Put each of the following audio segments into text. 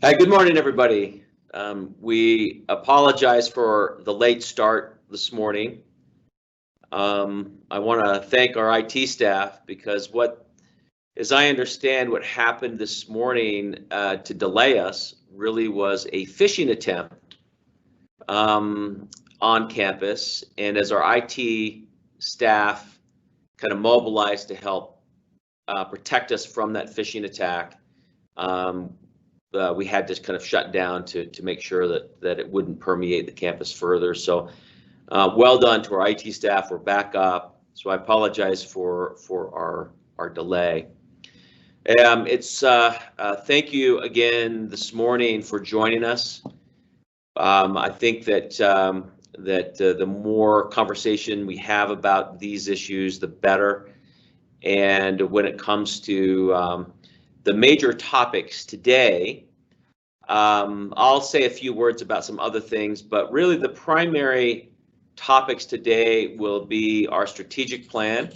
Hi, good morning, everybody. We apologize for the late start this morning. I want to thank our IT staff because as I understand, what happened this morning to delay us really was a phishing attempt on campus. And as our IT staff kind of mobilized to help protect us from that phishing attack, um, we had to kind of shut down to make sure that it wouldn't permeate the campus further. So well done to our IT staff. We're back up. So I apologize for our delay. Thank you again this morning for joining us. I think that the more conversation we have about these issues, the better. And when it comes to the major topics today, I'll say a few words about some other things, but really the primary topics today will be our strategic plan,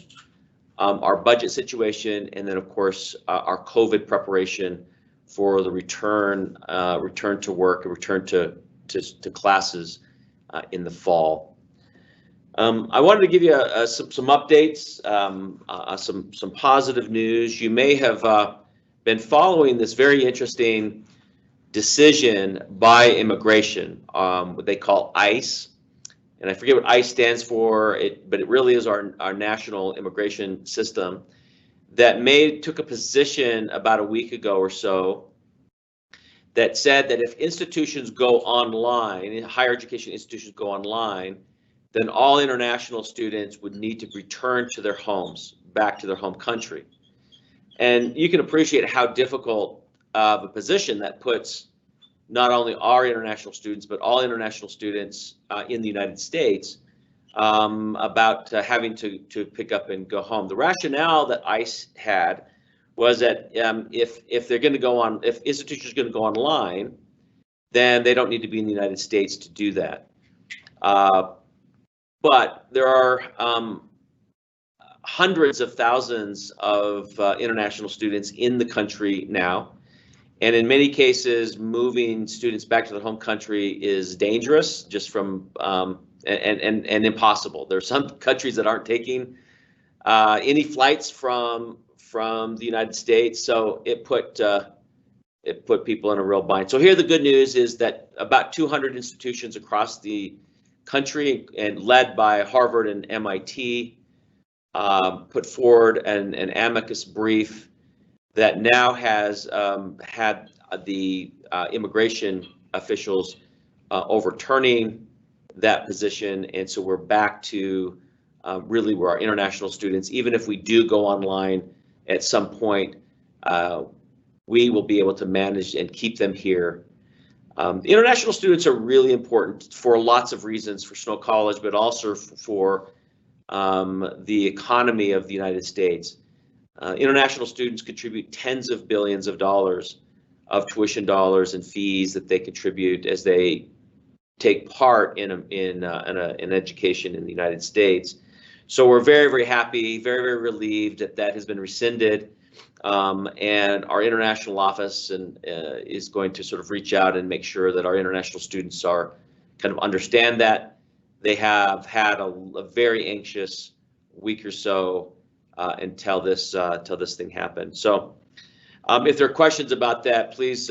our budget situation, and then of course our COVID preparation for the return to work and return to classes in the fall. I wanted to give you some updates, some positive news. You may have been following this very interesting decision by immigration, what they call ICE. And I forget what ICE stands for, but it really is our national immigration system that took a position about a week ago or so that said that if institutions go online, higher education institutions go online, then all international students would need to return to their homes, back to their home country. And you can appreciate how difficult of a position that puts not only our international students, but all international students in the United States about having to pick up and go home. The rationale that ICE had was that if they're going to go on, if institutions are going to go online, then they don't need to be in the United States to do that. But there are hundreds of thousands of international students in the country now. And in many cases, moving students back to their home country is dangerous, just from and impossible. There are some countries that aren't taking any flights from the United States, so it put people in a real bind. So here, the good news is that about 200 institutions across the country, and led by Harvard and MIT, put forward an amicus brief that now has had the immigration officials overturning that position. And so we're back to really where our international students, even if we do go online at some point, we will be able to manage and keep them here. International students are really important for lots of reasons for Snow College, but also for the economy of the United States. International students contribute tens of billions of dollars of tuition dollars and fees that they contribute as they take part in an education in the United States. So we're very, very happy, very, very relieved that has been rescinded, and our international office is going to sort of reach out and make sure that our international students are kind of understand that. They have had a very anxious week or so until this thing happened. So if there are questions about that, please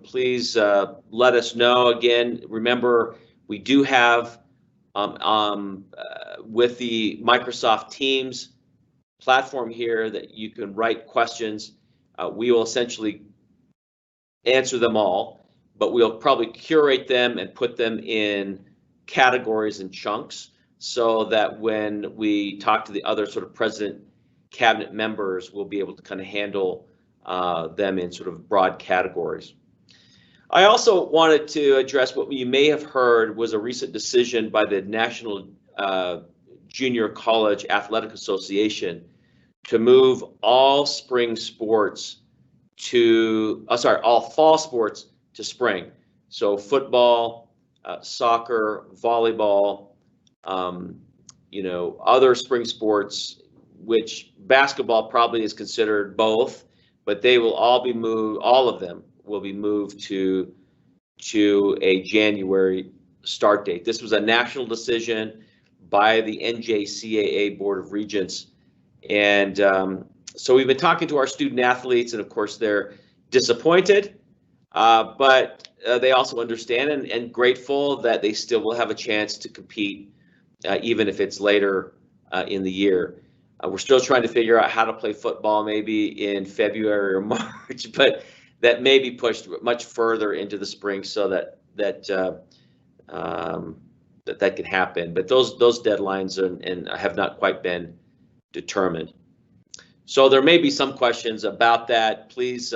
please let us know. Again, remember, we do have with the Microsoft Teams platform here that you can write questions. We will essentially answer them all, but we'll probably curate them and put them in categories and chunks, so that when we talk to the other sort of president cabinet members, we'll be able to kind of handle them in sort of broad categories. I also wanted to address what you may have heard was a recent decision by the National Junior College Athletic Association to move all spring sports to, all fall sports to spring. So football, soccer, volleyball, other spring sports, which basketball probably is considered both, but they will all be moved, all of them will be moved to a January start date. This was a national decision by the NJCAA Board of Regents. And so we've been talking to our student athletes, and of course they're disappointed, but they also understand and grateful that they still will have a chance to compete, even if it's later in the year. We're still trying to figure out how to play football maybe in February or March, but that may be pushed much further into the spring so that can happen. But those deadlines and have not quite been determined. So there may be some questions about that. Please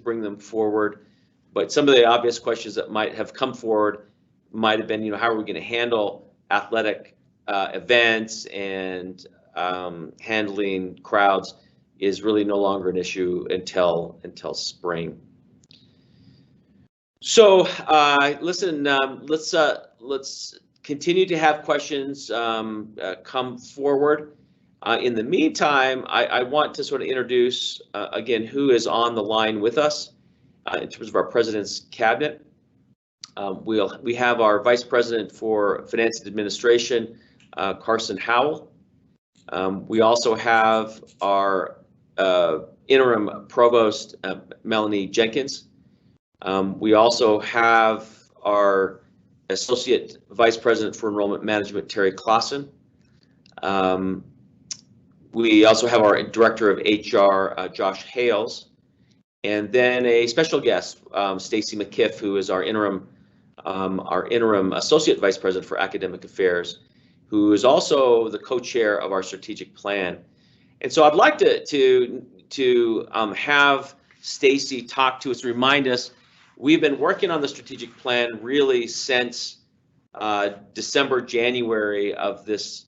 bring them forward. But some of the obvious questions that might have come forward might have been, how are we going to handle athletic events and handling crowds is really no longer an issue until spring. So listen, let's continue to have questions come forward. In the meantime, I want to sort of introduce again who is on the line with us in terms of our president's cabinet. We have our Vice President for Finance and Administration, Carson Howell. We also have our interim provost, Melanie Jenkins. We also have our Associate Vice President for Enrollment Management, Terry Clausen. We also have our Director of HR, Josh Hales, and then a special guest, Stacy McKiff, who is our interim Associate Vice President for Academic Affairs, who is also the co-chair of our strategic plan. And so I'd like to have Stacy talk to us, remind us, we've been working on the strategic plan really since December, January of this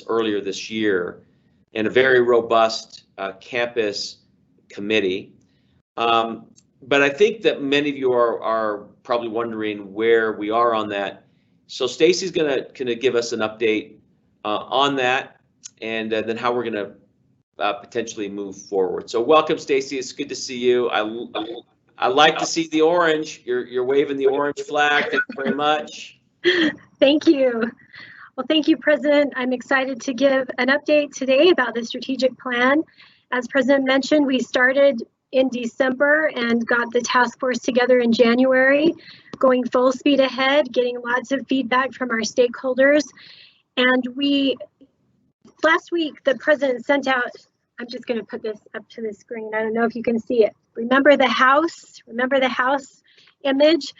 earlier this year, in a very robust campus committee. But I think that many of you are probably wondering where we are on that. So Stacy's gonna give us an update on that, and then how we're gonna potentially move forward. So welcome, Stacy. It's good to see you. I like to see the orange. You're waving the orange flag. Thank you very much. Thank you. Well, thank you, President. I'm excited to give an update today about the strategic plan. As President mentioned, we started in December and got the task force together in January, going full speed ahead, getting lots of feedback from our stakeholders. And last week, the President sent out, I'm just going to put this up to the screen. I don't know if you can see it. Remember the house image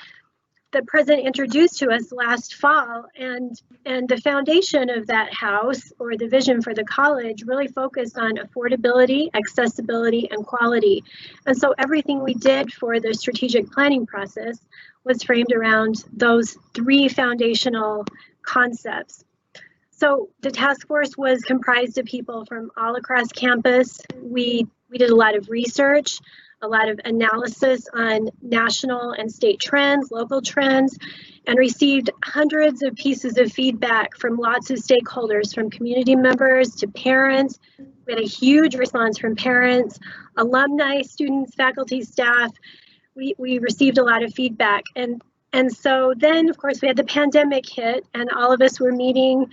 the President introduced to us last fall, and the foundation of that house, or the vision for the college, really focused on affordability, accessibility, and quality. And so everything we did for the strategic planning process was framed around those three foundational concepts. So the task force was comprised of people from all across campus. We did a lot of research, a lot of analysis on national and state trends, local trends, and received hundreds of pieces of feedback from lots of stakeholders, from community members to parents. We had a huge response from parents, alumni, students, faculty, staff. We received a lot of feedback. And so then, of course, we had the pandemic hit, and all of us were meeting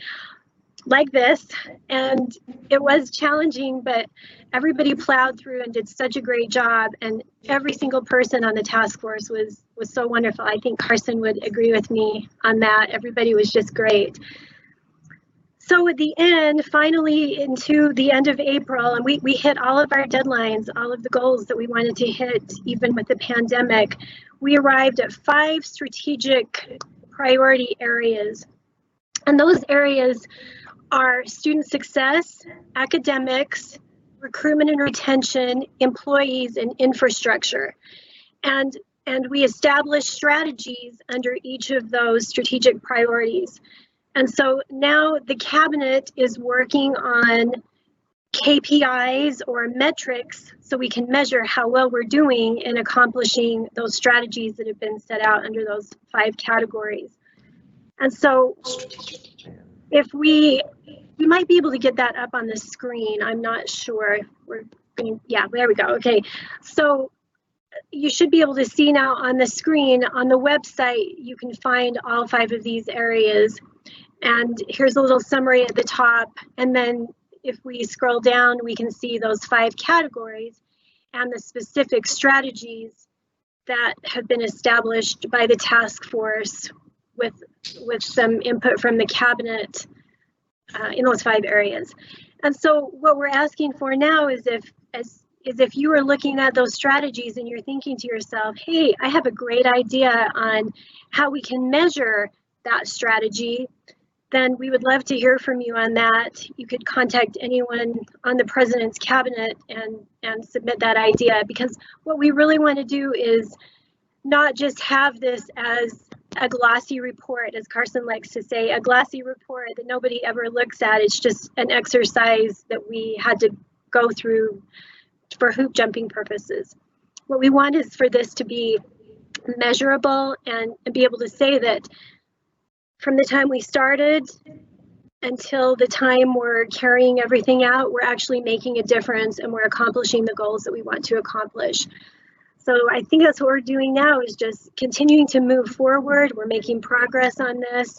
like this, and it was challenging, but everybody plowed through and did such a great job, and every single person on the task force was so wonderful. I think Carson would agree with me on that. Everybody was just great. So at the end, finally into the end of April, and we hit all of our deadlines, all of the goals that we wanted to hit, even with the pandemic. We arrived at 5 strategic priority areas, and those areas are student success, academics, recruitment and retention, employees, and infrastructure. And we established strategies under each of those strategic priorities. And so now the cabinet is working on KPIs or metrics so we can measure how well we're doing in accomplishing those strategies that have been set out under those 5 categories. And so if we might be able to get that up on the screen. I'm not sure. Yeah, there we go. Okay. So you should be able to see now on the screen, on the website, you can find all 5 of these areas. And here's a little summary at the top. And then if we scroll down, we can see those 5 categories and the specific strategies that have been established by the task force with some input from the cabinet in those 5 areas. And so what we're asking for now is if you are looking at those strategies and you're thinking to yourself, hey, I have a great idea on how we can measure that strategy, then we would love to hear from you on that. You could contact anyone on the president's cabinet and submit that idea, because what we really want to do is not just have this as a glossy report, as Carson likes to say, a glossy report that nobody ever looks at. It's just an exercise that we had to go through for hoop jumping purposes. What we want is for this to be measurable and be able to say that from the time we started until the time we're carrying everything out, we're actually making a difference and we're accomplishing the goals that we want to accomplish. So I think that's what we're doing now, is just continuing to move forward. We're making progress on this.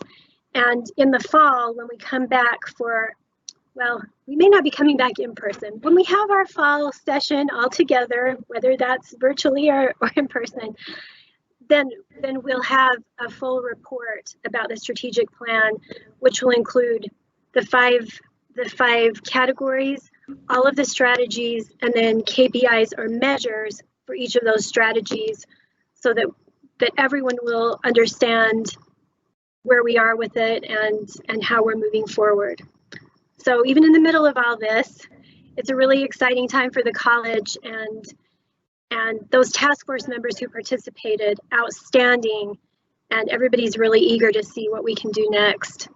And in the fall, when we come back for, well, we may not be coming back in person. When we have our fall session all together, whether that's virtually or in person, then we'll have a full report about the strategic plan, which will include the five categories, all of the strategies, and then KPIs or measures for each of those strategies, so that everyone will understand where we are with it and how we're moving forward. So even in the middle of all this, it's a really exciting time for the college, and those task force members who participated, outstanding, and everybody's really eager to see what we can do next.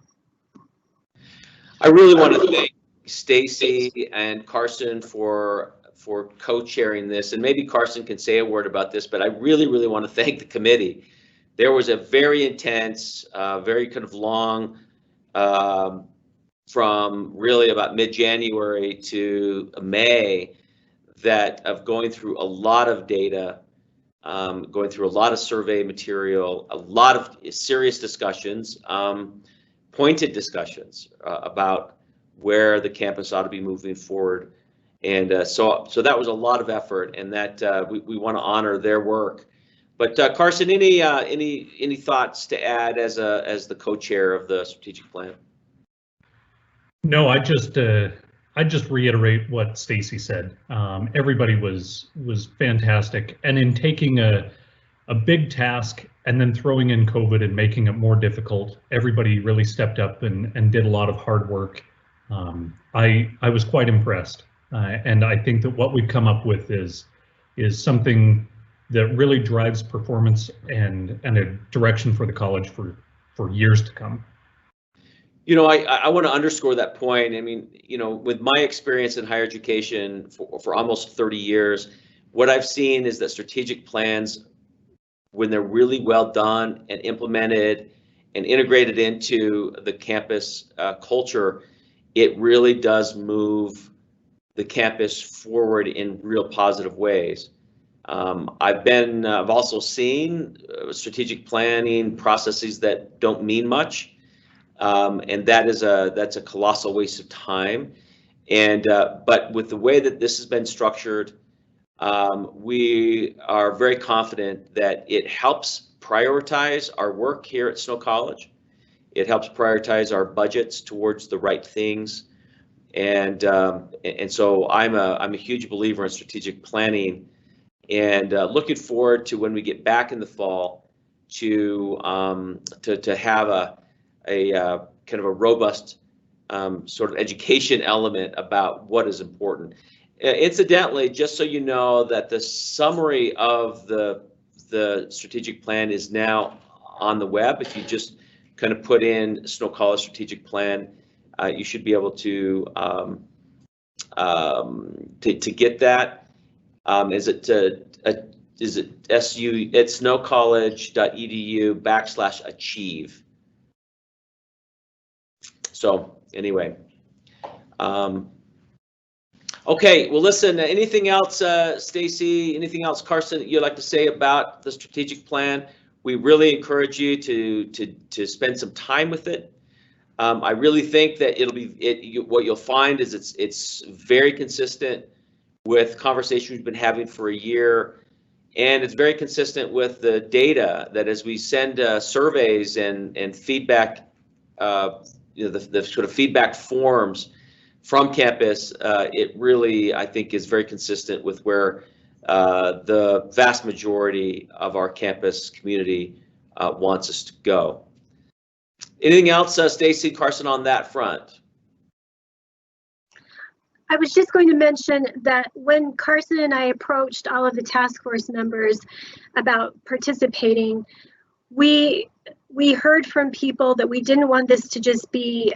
I really want to thank Stacy and Carson for co-chairing this, and maybe Carson can say a word about this, but I really want to thank the committee. There was a very intense, very kind of long, from really about mid-January to May, that of going through a lot of data, going through a lot of survey material, a lot of serious discussions, pointed discussions about where the campus ought to be moving forward. And so that was a lot of effort, and that we want to honor their work. But Carson, any thoughts to add as the co-chair of the strategic plan? No, I just reiterate what Stacy said. Everybody was fantastic, and in taking a big task and then throwing in COVID and making it more difficult, everybody really stepped up and did a lot of hard work. I was quite impressed. And I think that what we've come up with is something that really drives performance and a direction for the college for years to come. You know, I want to underscore that point. I mean, you know, with my experience in higher education for almost 30 years, what I've seen is that strategic plans, when they're really well done and implemented and integrated into the campus culture, it really does move the campus forward in real positive ways. I've also seen strategic planning processes that don't mean much, and that's a colossal waste of time. And but with the way that this has been structured, we are very confident that it helps prioritize our work here at Snow College. It helps prioritize our budgets towards the right things. And so I'm a huge believer in strategic planning, and looking forward to when we get back in the fall to have a kind of a robust sort of education element about what is important. Incidentally, just so you know, that the summary of the strategic plan is now on the web. If you just kind of put in Snow College strategic plan, you should be able to get that. It's snowcollege.edu/achieve. So anyway, Okay, well, listen, anything else, Stacy, anything else, Carson, that you'd like to say about the strategic plan? We really encourage you to spend some time with it. I really think that what you'll find is it's very consistent with conversations we've been having for a year, and it's very consistent with the data that as we send surveys and feedback, the sort of feedback forms from campus, it really, I think, is very consistent with where the vast majority of our campus community wants us to go. Anything else, Stacy, Carson, on that front? I was just going to mention that when Carson and I approached all of the task force members about participating, we heard from people that we didn't want this to just be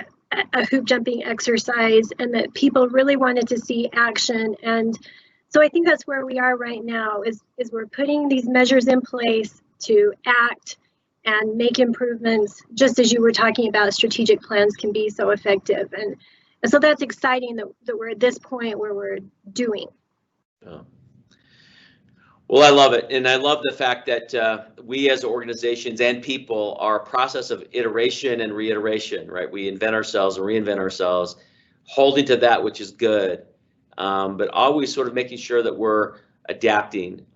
a hoop jumping exercise, and that people really wanted to see action. And so I think that's where we are right now, is we're putting these measures in place to act and make improvements, just as you were talking about, strategic plans can be so effective. And so that's exciting that we're at this point where we're doing. Oh. Well, I love it. And I love the fact that we as organizations and people are a process of iteration and reiteration, right? We invent ourselves and reinvent ourselves, holding to that which is good, but always sort of making sure that we're adapting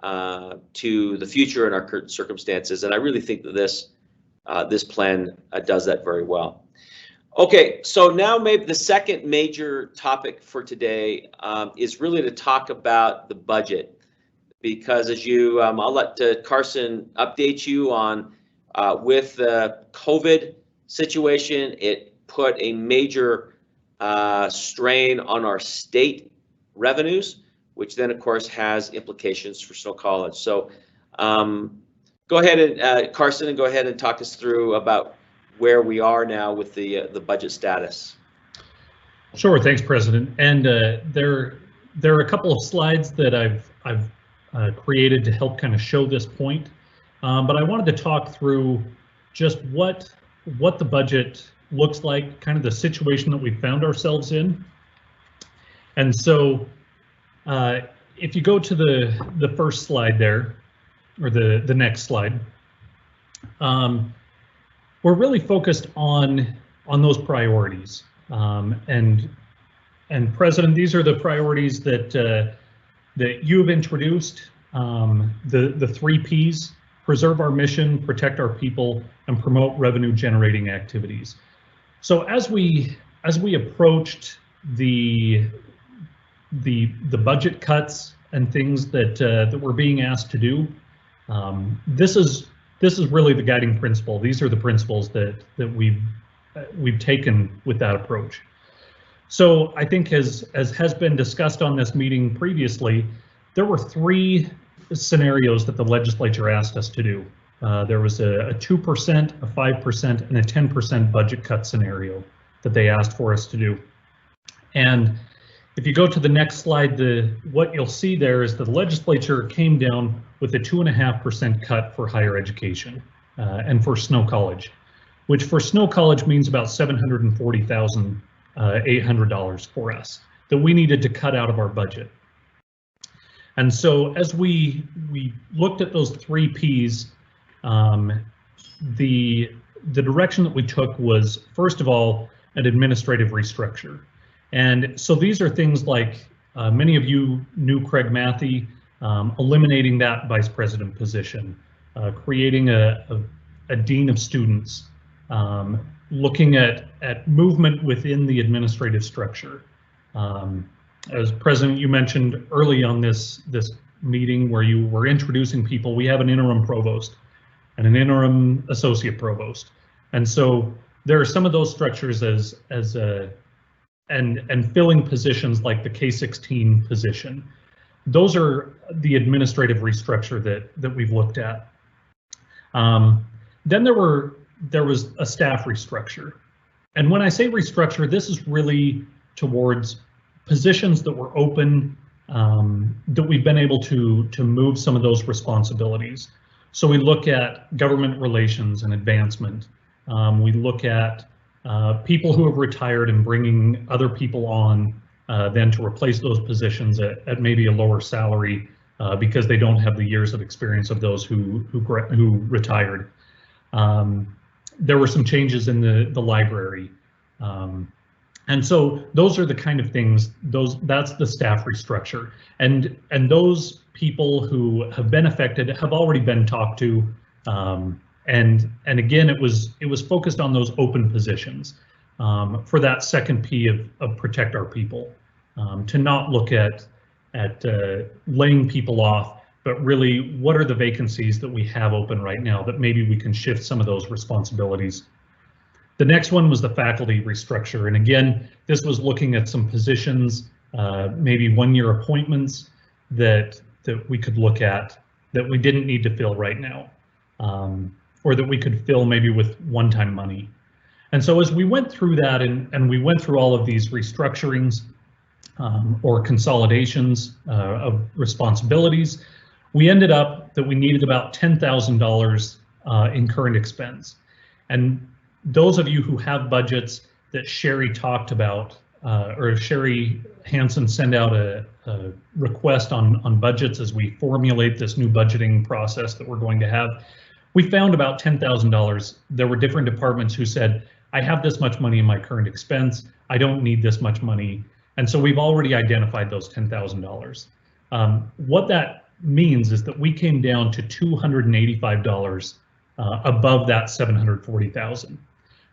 to the future and our current circumstances. And I really think that this plan does that very well. Okay, so now maybe the second major topic for today is really to talk about the budget. Because as you, I'll let Carson update you on with the COVID situation, it put a major strain on our state revenues, which then of course has implications for Snow College. So go ahead and Carson, and go ahead and talk us through about where we are now with the budget status. Sure, thanks, President. And there are a couple of slides that I've created to help kind of show this point, but I wanted to talk through just what the budget looks like, kind of the situation that we found ourselves in. And so if you go to the first slide there, or the next slide, we're really focused on those priorities. And President, these are the priorities that you've introduced, the 3 Ps: preserve our mission, protect our people, and promote revenue generating activities. So as we approached the budget cuts and things that we're being asked to do, this is really the guiding principle. These are the principles that we've taken with that approach. So I think as has been discussed on this meeting previously, there were 3 scenarios that the legislature asked us to do. There was a 2%, a 5%, and a 10% budget cut scenario that they asked for us to do. And if you go to the next slide, what you'll see there is that the legislature came down with a 2.5% cut for higher education and for Snow College, which for Snow College means about $740,800 for us that we needed to cut out of our budget. And so as we looked at those 3 Ps, the direction that we took was, first of all, an administrative restructure. And so these are things like, many of you knew Craig Matthey, eliminating that vice president position, creating a dean of students, looking at movement within the administrative structure. As President, you mentioned early on this meeting where you were introducing people, we have an interim provost and an interim associate provost. And so there are some of those structures and filling positions like the K-16 position. Those are the administrative restructure that we've looked at. Then there was a staff restructure. And when I say restructure, this is really towards positions that were open, that we've been able to move some of those responsibilities. So we look at government relations and advancement. We look at people who have retired and bringing other people on then to replace those positions at maybe a lower salary because they don't have the years of experience of those who retired. There were some changes in the library. And so those are the kind of things, that's the staff restructure. And those people who have been affected have already been talked to. And again, it was focused on those open positions for that second P of protect our people, to not look at laying people off, but really what are the vacancies that we have open right now that maybe we can shift some of those responsibilities. The next one was the faculty restructure. And again, this was looking at some positions, maybe one-year appointments that we could look at that we didn't need to fill right now, or that we could fill maybe with one-time money. And so as we went through that and we went through all of these restructurings or consolidations of responsibilities, we ended up that we needed about $10,000 in current expense. And those of you who have budgets that Sherry talked about, or Sherry Hansen sent out a request on budgets as we formulate this new budgeting process that we're going to have, we found about $10,000. There were different departments who said, I have this much money in my current expense, I don't need this much money. And so we've already identified those $10,000. What that means is that we came down to $285 above that $740,000.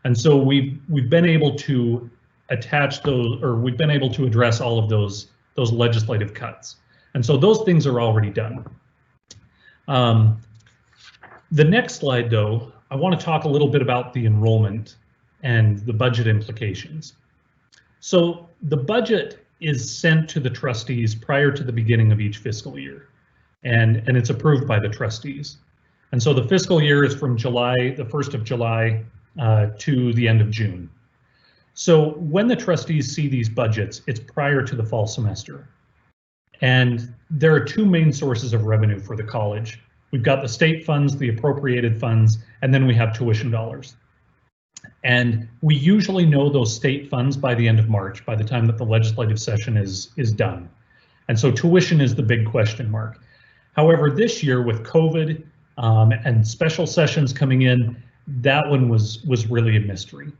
And so we've been able to attach those, or we've been able to address all of those legislative cuts. And so those things are already done. The next slide, though, I want to talk a little bit about the enrollment and the budget implications. So the budget is sent to the trustees prior to the beginning of each fiscal year, and it's approved by the trustees. And so the fiscal year is from the 1st of July to the end of June. So when the trustees see these budgets, it's prior to the fall semester. And there are two main sources of revenue for the college. We've got the state funds, the appropriated funds, and then we have tuition dollars. And we usually know those state funds by the end of March, by the time that the legislative session is done. And so tuition is the big question mark. However, this year with COVID and special sessions coming in, that one was really a mystery.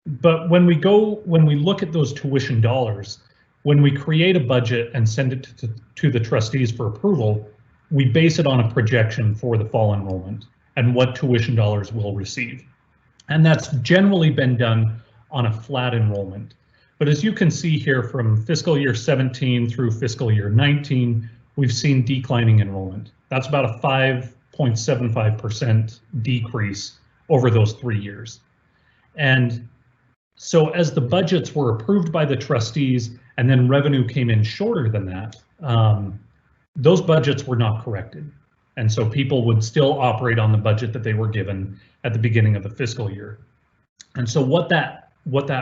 But when we look at those tuition dollars, when we create a budget and send it to the trustees for approval, we base it on a projection for the fall enrollment and what tuition dollars we'll receive. And that's generally been done on a flat enrollment. But as you can see here, from fiscal year 17 through fiscal year 19, we've seen declining enrollment. That's about a 5.75% decrease over those 3 years. And so as the budgets were approved by the trustees and then revenue came in shorter than that, those budgets were not corrected. And so people would still operate on the budget that they were given at the beginning of the fiscal year. And so what that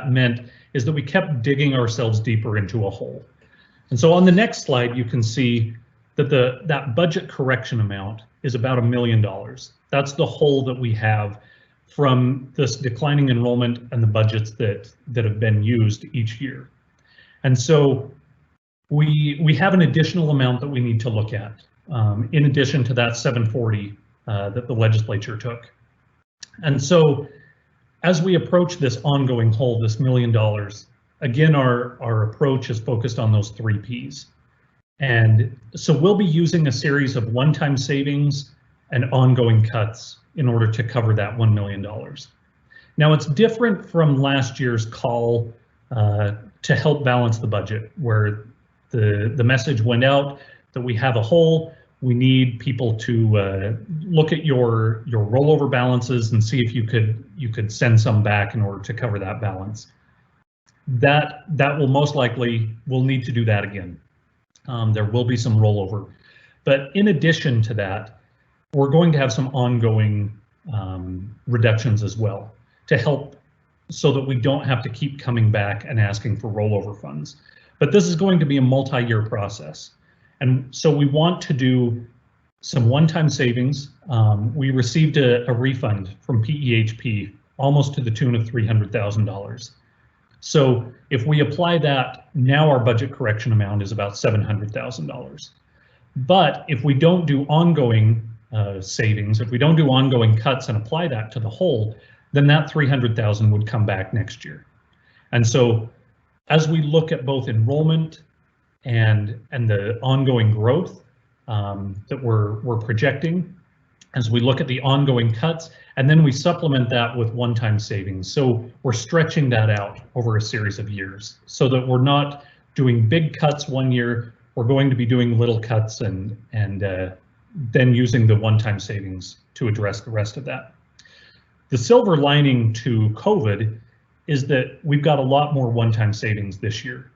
meant is that we kept digging ourselves deeper into a hole. And so on the next slide, you can see that that budget correction amount is about $1 million. That's the hole that we have from this declining enrollment and the budgets that have been used each year. And so we have an additional amount that we need to look at, in addition to that 740 that the legislature took. And so as we approach this ongoing hole, this $1 million, again, our approach is focused on those 3 Ps. And so we'll be using a series of one-time savings and ongoing cuts in order to cover that $1 million. Now, it's different from last year's call to help balance the budget, where the message went out that we have a hole. We need people to look at your rollover balances and see if you could send some back in order to cover that balance. That will most likely, we'll need to do that again. There will be some rollover, but in addition to that, we're going to have some ongoing reductions as well to help so that we don't have to keep coming back and asking for rollover funds. But this is going to be a multi-year process. And so we want to do some one-time savings. We received a refund from PEHP almost to the tune of $300,000. So if we apply that, now our budget correction amount is about $700,000. But if we don't do ongoing savings, if we don't do ongoing cuts and apply that to the whole, then that 300,000 would come back next year. And so as we look at both enrollment and the ongoing growth that we're projecting, as we look at the ongoing cuts, and then we supplement that with one-time savings. So we're stretching that out over a series of years so that we're not doing big cuts one year. We're going to be doing little cuts and then using the one-time savings to address the rest of that. The silver lining to COVID is that we've got a lot more one-time savings this year.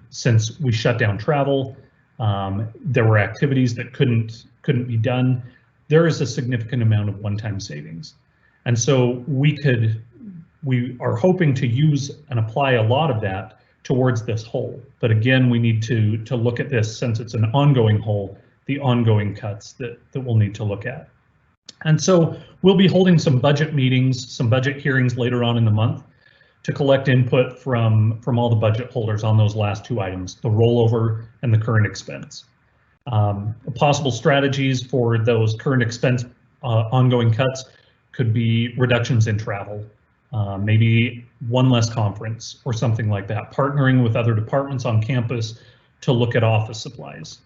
Since we shut down travel, there were activities that couldn't be done. There is a significant amount of one-time savings. And so we are hoping to use and apply a lot of that towards this whole. But again, we need to look at this, since it's an ongoing whole, the ongoing cuts that we'll need to look at. And so we'll be holding some budget meetings, some budget hearings later on in the month to collect input from all the budget holders on those last two items, the rollover and the current expense. Possible strategies for those current expense ongoing cuts could be reductions in travel, maybe one less conference or something like that, partnering with other departments on campus to look at office supplies,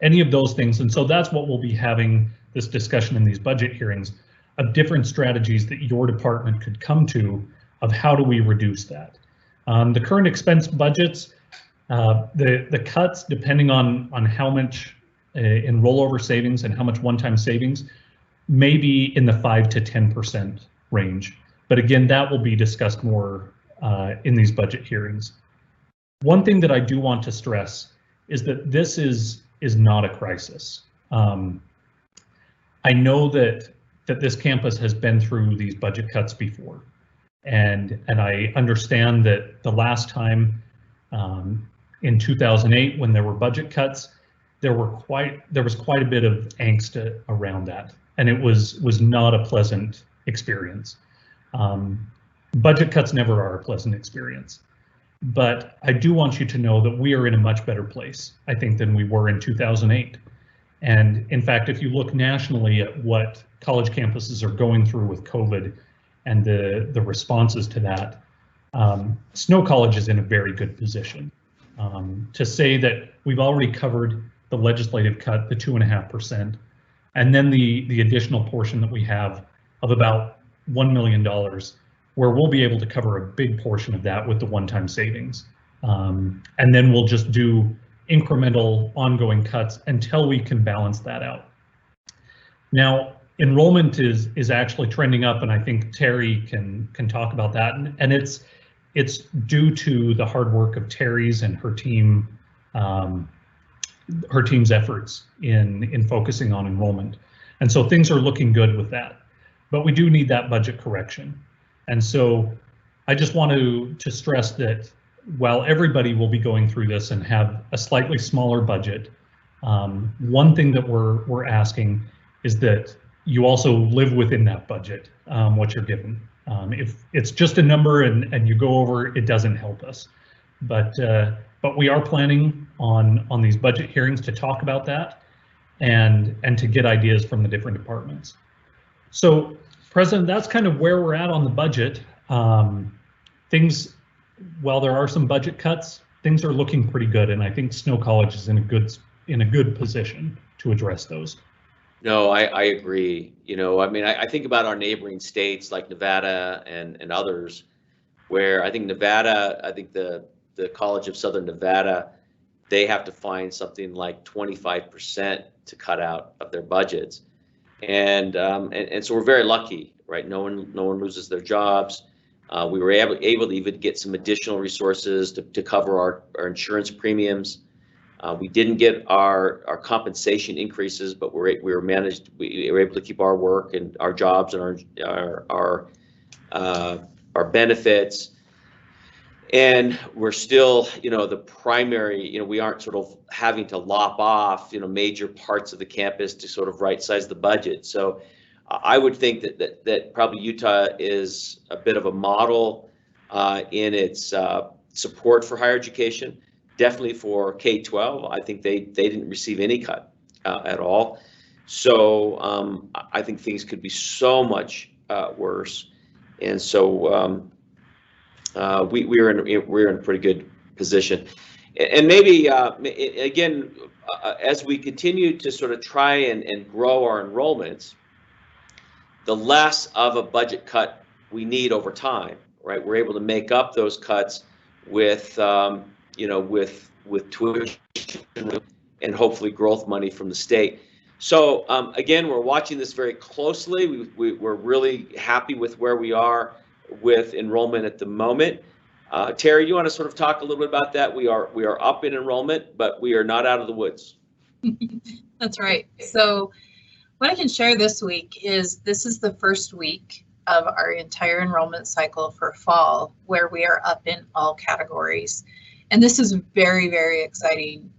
any of those things. And so that's what we'll be having this discussion in these budget hearings, of different strategies that your department could come to of how do we reduce that. The current expense budgets, the cuts, depending on how much in rollover savings and how much one-time savings, may be in the 5 to 10% range. But again, that will be discussed more in these budget hearings. One thing that I do want to stress is that this is not a crisis. I know that this campus has been through these budget cuts before, and I understand that the last time in 2008, when there were budget cuts, there was quite a bit of angst around that, and it was not a pleasant experience. Budget cuts never are a pleasant experience, but I do want you to know that we are in a much better place, I think, than we were in 2008. And in fact, if you look nationally at what college campuses are going through with COVID and the responses to that, Snow College is in a very good position. To say that we've already covered the legislative cut, the 2.5%, and then the additional portion that we have of about $1 million, where we'll be able to cover a big portion of that with the one-time savings. And then we'll just do incremental ongoing cuts until we can balance that out. Now, enrollment is actually trending up, and I think Terry can talk about that. And it's due to the hard work of Terry's and her team, her team's efforts in focusing on enrollment. And so things are looking good with that, but we do need that budget correction. And so I just want to stress that while everybody will be going through this and have a slightly smaller budget, one thing that we're asking is that you also live within that budget, what you're given. If it's just a number and you go over, it doesn't help us. But we are planning on these budget hearings to talk about that and to get ideas from the different departments. So, President, that's kind of where we're at on the budget. While there are some budget cuts, things are looking pretty good, and I think Snow College is in a good position to address those. No, I agree. You know, I mean, I think about our neighboring states like Nevada and others, where I think Nevada, I think the College of Southern Nevada, they have to find something like 25% to cut out of their budgets, and so we're very lucky, right? No one loses their jobs. We were able to even get some additional resources to cover our insurance premiums. We didn't get our compensation increases, but we were able to keep our work and our jobs and our benefits. And we're still, the primary, we aren't sort of having to lop off, major parts of the campus to sort of right size the budget. So I would think that probably Utah is a bit of a model in its support for higher education. Definitely for K-12, I think they didn't receive any cut at all. So I think things could be so much worse, and so we're in a pretty good position. And maybe again, as we continue to sort of try and grow our enrollments, the less of a budget cut we need over time, right? We're able to make up those cuts with with tuition and hopefully growth money from the state. So again, we're watching this very closely. We're really happy with where we are with enrollment at the moment. Terry, you want to sort of talk a little bit about that? We are up in enrollment, but we are not out of the woods. That's right. So what I can share this week is this is the first week of our entire enrollment cycle for fall where we are up in all categories. And this is very, very exciting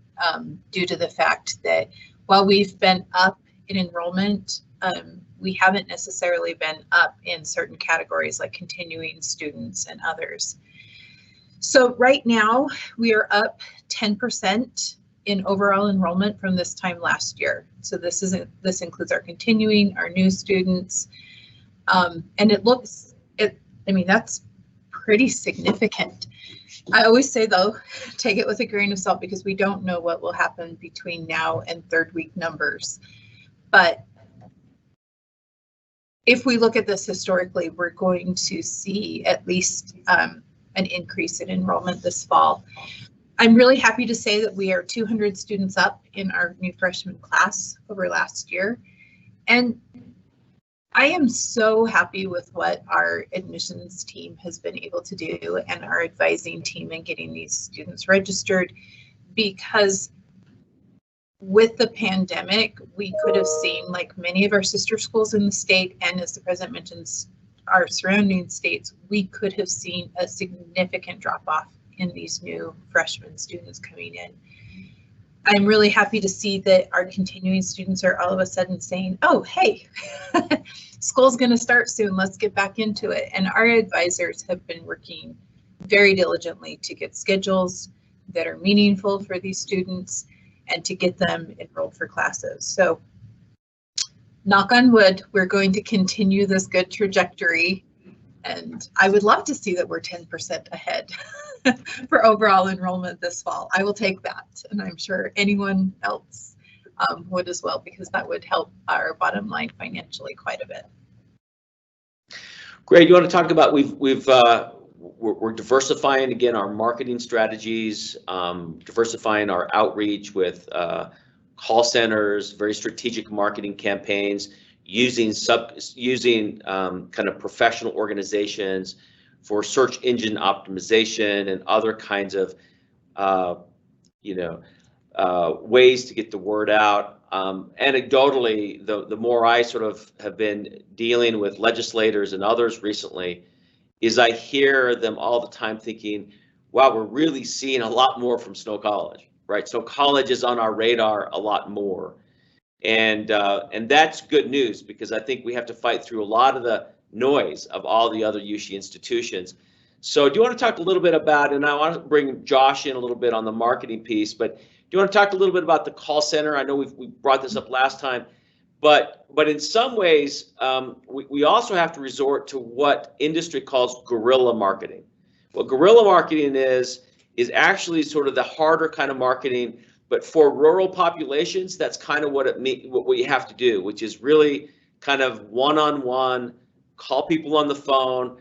due to the fact that while we've been up in enrollment, we haven't necessarily been up in certain categories like continuing students and others. So right now we are up 10% in overall enrollment from this time last year. So this includes our continuing, our new students, and I mean, that's pretty significant. I always say though, take it with a grain of salt because we don't know what will happen between now and third week numbers. But if we look at this historically, we're going to see at least an increase in enrollment this fall. I'm really happy to say that we are 200 students up in our new freshman class over last year. And I am so happy with what our admissions team has been able to do and our advising team in getting these students registered, because with the pandemic, we could have seen, like many of our sister schools in the state, and as the president mentions, our surrounding states, we could have seen a significant drop off in these new freshman students coming in. I'm really happy to see that our continuing students are all of a sudden saying, oh, hey, school's going to start soon. Let's get back into it. And our advisors have been working very diligently to get schedules that are meaningful for these students and to get them enrolled for classes. So knock on wood, we're going to continue this good trajectory. And I would love to see that we're 10% ahead for overall enrollment this fall. I will take that, and I'm sure anyone else would as well, because that would help our bottom line financially quite a bit. Great. You want to talk about we're diversifying again our marketing strategies, diversifying our outreach with call centers, very strategic marketing campaigns, using kind of professional organizations for search engine optimization and other kinds of ways to get the word out. Anecdotally, the more I sort of have been dealing with legislators and others recently, is I hear them all the time thinking, wow, we're really seeing a lot more from Snow College, right? So college is on our radar a lot more. And that's good news, because I think we have to fight through a lot of the noise of all the other UC institutions. So do you want to talk a little bit about, and I want to bring Josh in a little bit on the marketing piece, but do you want to talk a little bit about the call center? I know we brought this up last time, but in some ways, we also have to resort to what industry calls guerrilla marketing. What guerrilla marketing is actually sort of the harder kind of marketing, but for rural populations, that's kind of what we have to do, which is really kind of one-on-one, call people on the phone,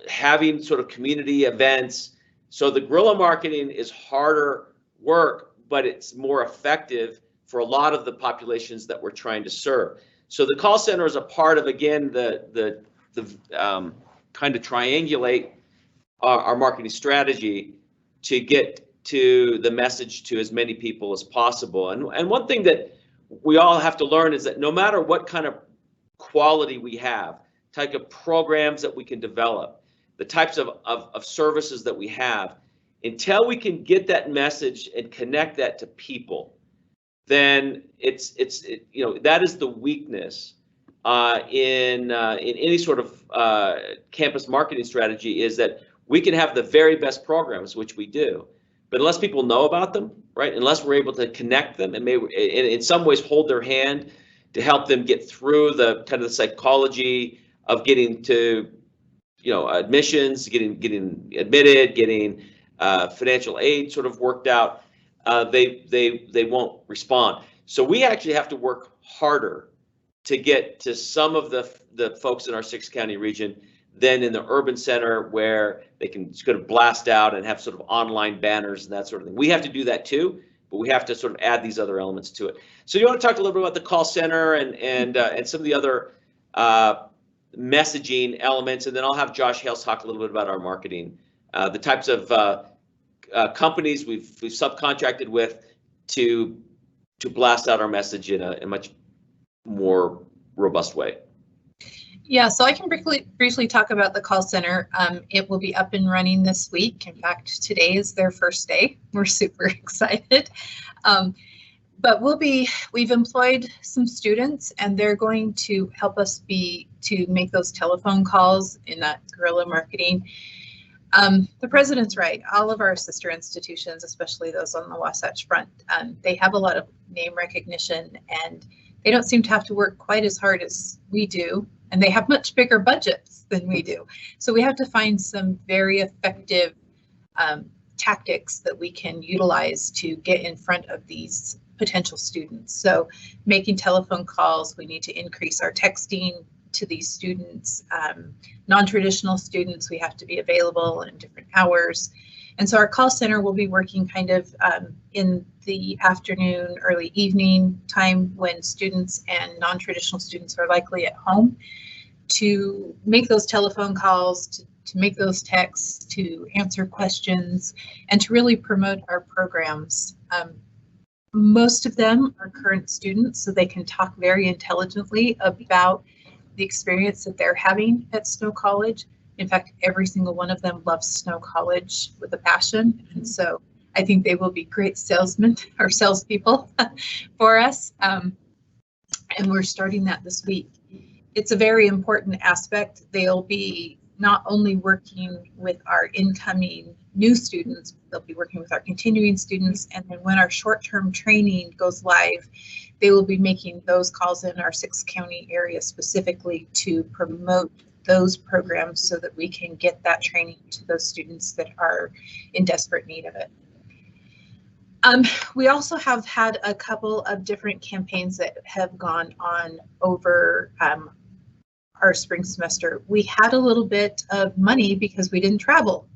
having sort of community events. So the guerrilla marketing is harder work, but it's more effective for a lot of the populations that we're trying to serve. So the call center is a part of, again, the kind of triangulate our marketing strategy to get to the message to as many people as possible. And one thing that we all have to learn is that no matter what kind of quality we have, type of programs that we can develop, the types of services that we have, until we can get that message and connect that to people, then that is the weakness in any sort of campus marketing strategy is that we can have the very best programs, which we do, but unless people know about them, right? Unless we're able to connect them and maybe in some ways hold their hand to help them get through the kind of the psychology of getting to, admissions, getting admitted, getting financial aid sort of worked out, they won't respond. So we actually have to work harder to get to some of the folks in our 6-county region than in the urban center where they can sort of blast out and have sort of online banners and that sort of thing. We have to do that too, but we have to sort of add these other elements to it. So you want to talk a little bit about the call center and some of the other messaging elements, and then I'll have Josh Hales talk a little bit about our marketing, the types of companies we've subcontracted with to blast out our message in a much more robust way. Yeah, so I can briefly talk about the call center. It will be up and running this week. In fact, today is their first day. We're super excited. But we've employed some students, and they're going to help us to make those telephone calls in that guerrilla marketing. The president's right. All of our sister institutions, especially those on the Wasatch Front, they have a lot of name recognition, and they don't seem to have to work quite as hard as we do, and they have much bigger budgets than we do. So we have to find some very effective tactics that we can utilize to get in front of these potential students. So making telephone calls, we need to increase our texting to these students. Non-traditional students, we have to be available in different hours. And so our call center will be working kind of in the afternoon, early evening time when students and non-traditional students are likely at home, to make those telephone calls, to make those texts, to answer questions, and to really promote our programs. Most of them are current students, so they can talk very intelligently about the experience that they're having at Snow College. In fact, every single one of them loves Snow College with a passion, and so I think they will be great salesmen or salespeople for us. And we're starting that this week. It's a very important aspect. They'll be not only working with our incoming new students, they'll be working with our continuing students, and then when our short-term training goes live, they will be making those calls in our 6-county area specifically to promote those programs so that we can get that training to those students that are in desperate need of it. We also have had a couple of different campaigns that have gone on over our spring semester. We had a little bit of money because we didn't travel.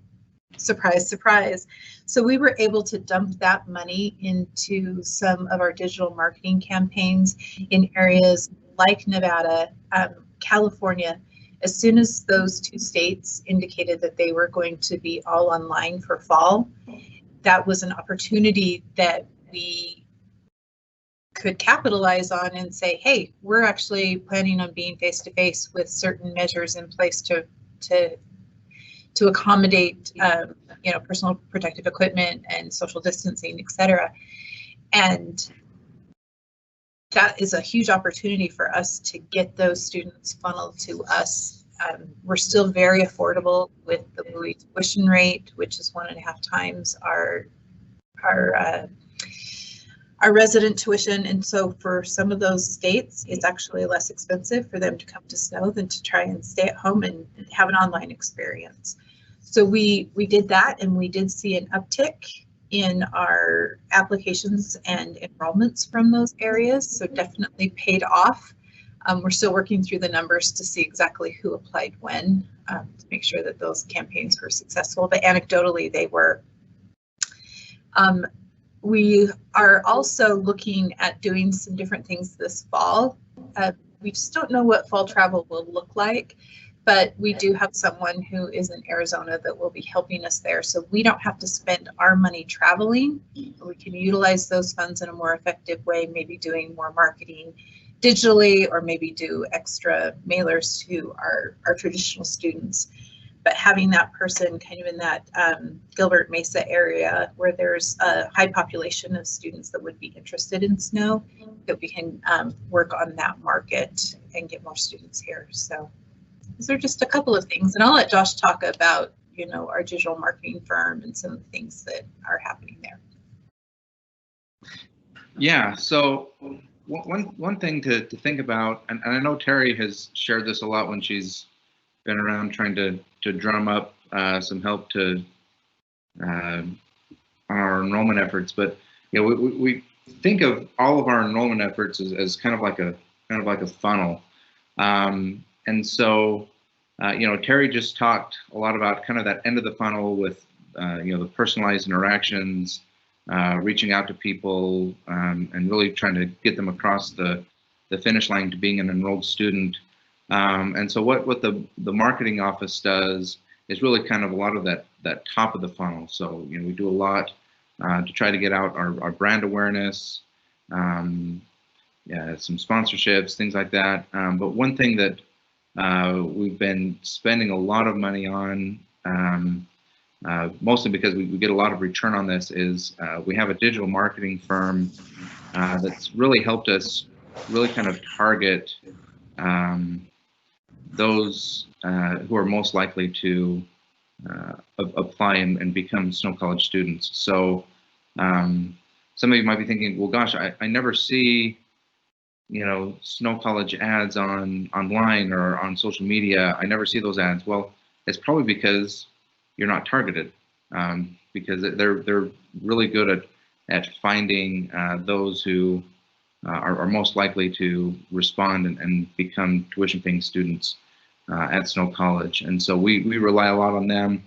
Surprise, surprise. So we were able to dump that money into some of our digital marketing campaigns in areas like Nevada, California. As soon as those 2 states indicated that they were going to be all online for fall, that was an opportunity that we could capitalize on and say, hey, we're actually planning on being face-to-face with certain measures in place to accommodate personal protective equipment and social distancing, etc. And that is a huge opportunity for us to get those students funneled to us. We're still very affordable with the Bowie tuition rate, which is 1.5 times our resident tuition, and so for some of those states, it's actually less expensive for them to come to Snow than to try and stay at home and have an online experience. So we did that, and we did see an uptick in our applications and enrollments from those areas, so definitely paid off. We're still working through the numbers to see exactly who applied when, to make sure that those campaigns were successful, but anecdotally they were. We are also looking at doing some different things this fall. We just don't know what fall travel will look like, but we do have someone who is in Arizona that will be helping us there, so we don't have to spend our money traveling. We can utilize those funds in a more effective way, maybe doing more marketing digitally, or maybe do extra mailers to our traditional students. But having that person kind of in that Gilbert Mesa area where there's a high population of students that would be interested in Snow, that we can work on that market and get more students here. So these are just a couple of things, and I'll let Josh talk about, you know, our digital marketing firm and some of the things that are happening there. Yeah, so one thing to think about, and I know Terry has shared this a lot when she's been around trying to drum up some help to on our enrollment efforts, but you know, we think of all of our enrollment efforts as kind of like a funnel, and so you know, Terry just talked a lot about kind of that end of the funnel with you know, the personalized interactions, reaching out to people, and really trying to get them across the finish line to being an enrolled student. And so what the marketing office does is really kind of a lot of that top of the funnel. So you know, we do a lot to try to get out our brand awareness, yeah, some sponsorships, things like that. But one thing that we've been spending a lot of money on, mostly because we get a lot of return on this, is we have a digital marketing firm that's really helped us really kind of target those who are most likely to apply and become Snow College students. So some of you might be thinking, well, gosh, I never see, you know, Snow College ads online or on social media. I never see those ads. Well, it's probably because you're not targeted, because they're really good at finding those who are most likely to respond and become tuition-paying students at Snow College. And so we rely a lot on them.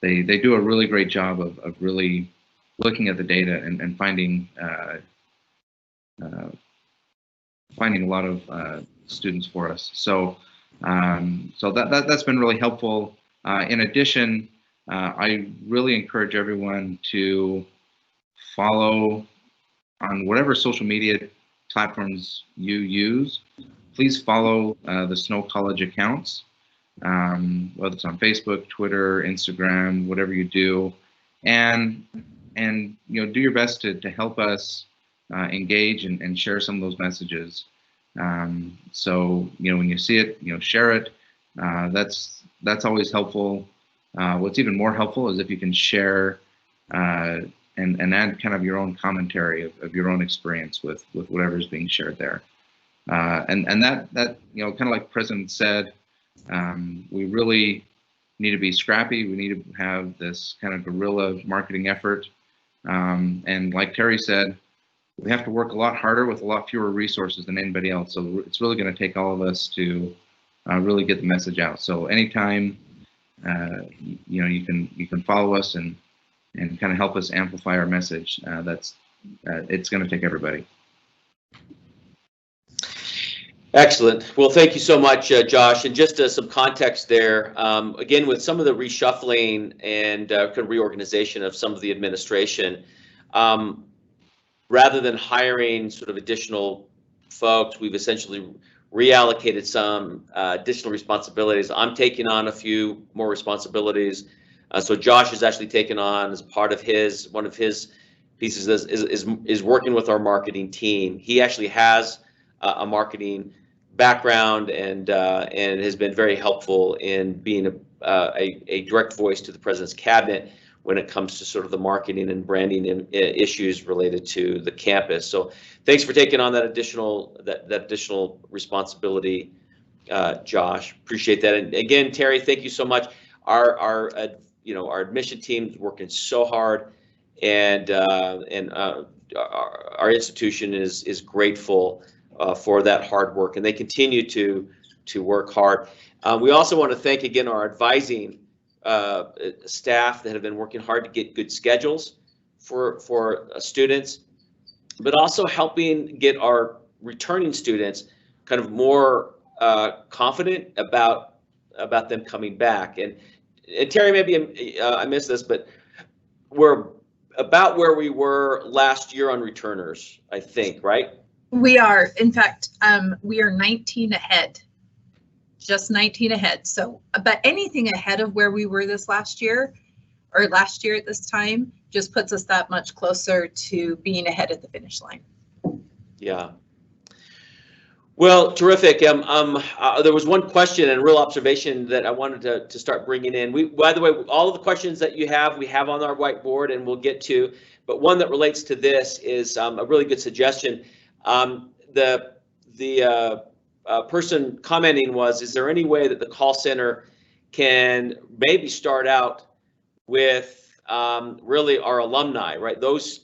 They do a really great job of really looking at the data and finding a lot of students for us. So so that's been really helpful. In addition, I really encourage everyone to follow on whatever social media platforms you use. Please follow the Snow College accounts, whether it's on Facebook, Twitter, Instagram, whatever you do, and you know, do your best to help us engage and share some of those messages. So you know, when you see it, you know, share it. That's always helpful. What's even more helpful is if you can share and add kind of your own commentary of your own experience with whatever is being shared there. And that you know, kind of like the President said, we really need to be scrappy. We need to have this kind of guerrilla marketing effort. And like Terry said, we have to work a lot harder with a lot fewer resources than anybody else. So it's really going to take all of us to really get the message out. So anytime you know, you can follow us and kind of help us amplify our message. It's going to take everybody. Excellent. Well, thank you so much, Josh. And just some context there, again, with some of the reshuffling and kind of reorganization of some of the administration, rather than hiring sort of additional folks, we've essentially reallocated some additional responsibilities. I'm taking on a few more responsibilities. So Josh has actually taken on, as part of one of his pieces is working with our marketing team. He actually has a marketing background and has been very helpful in being a direct voice to the President's cabinet when it comes to sort of the marketing and branding issues related to the campus. So thanks for taking on that additional responsibility, Josh. Appreciate that. And again, Terry, thank you so much. Our admission team's working so hard, and our institution is grateful for that hard work, and they continue to work hard. We also want to thank again our advising staff that have been working hard to get good schedules for students, but also helping get our returning students kind of more confident about them coming back. And Terry, maybe I missed this, but we're about where we were last year on returners, I think, right? We are. In fact, we are 19 ahead. Just 19 ahead. So, but anything ahead of where we were this last year or last year at this time just puts us that much closer to being ahead at the finish line. Yeah. Well, terrific. There was one question and real observation that I wanted to start bringing in. By the way, all of the questions that you have, we have on our whiteboard and we'll get to, but one that relates to this is a really good suggestion. The person commenting was, is there any way that the call center can maybe start out with really our alumni, right? Those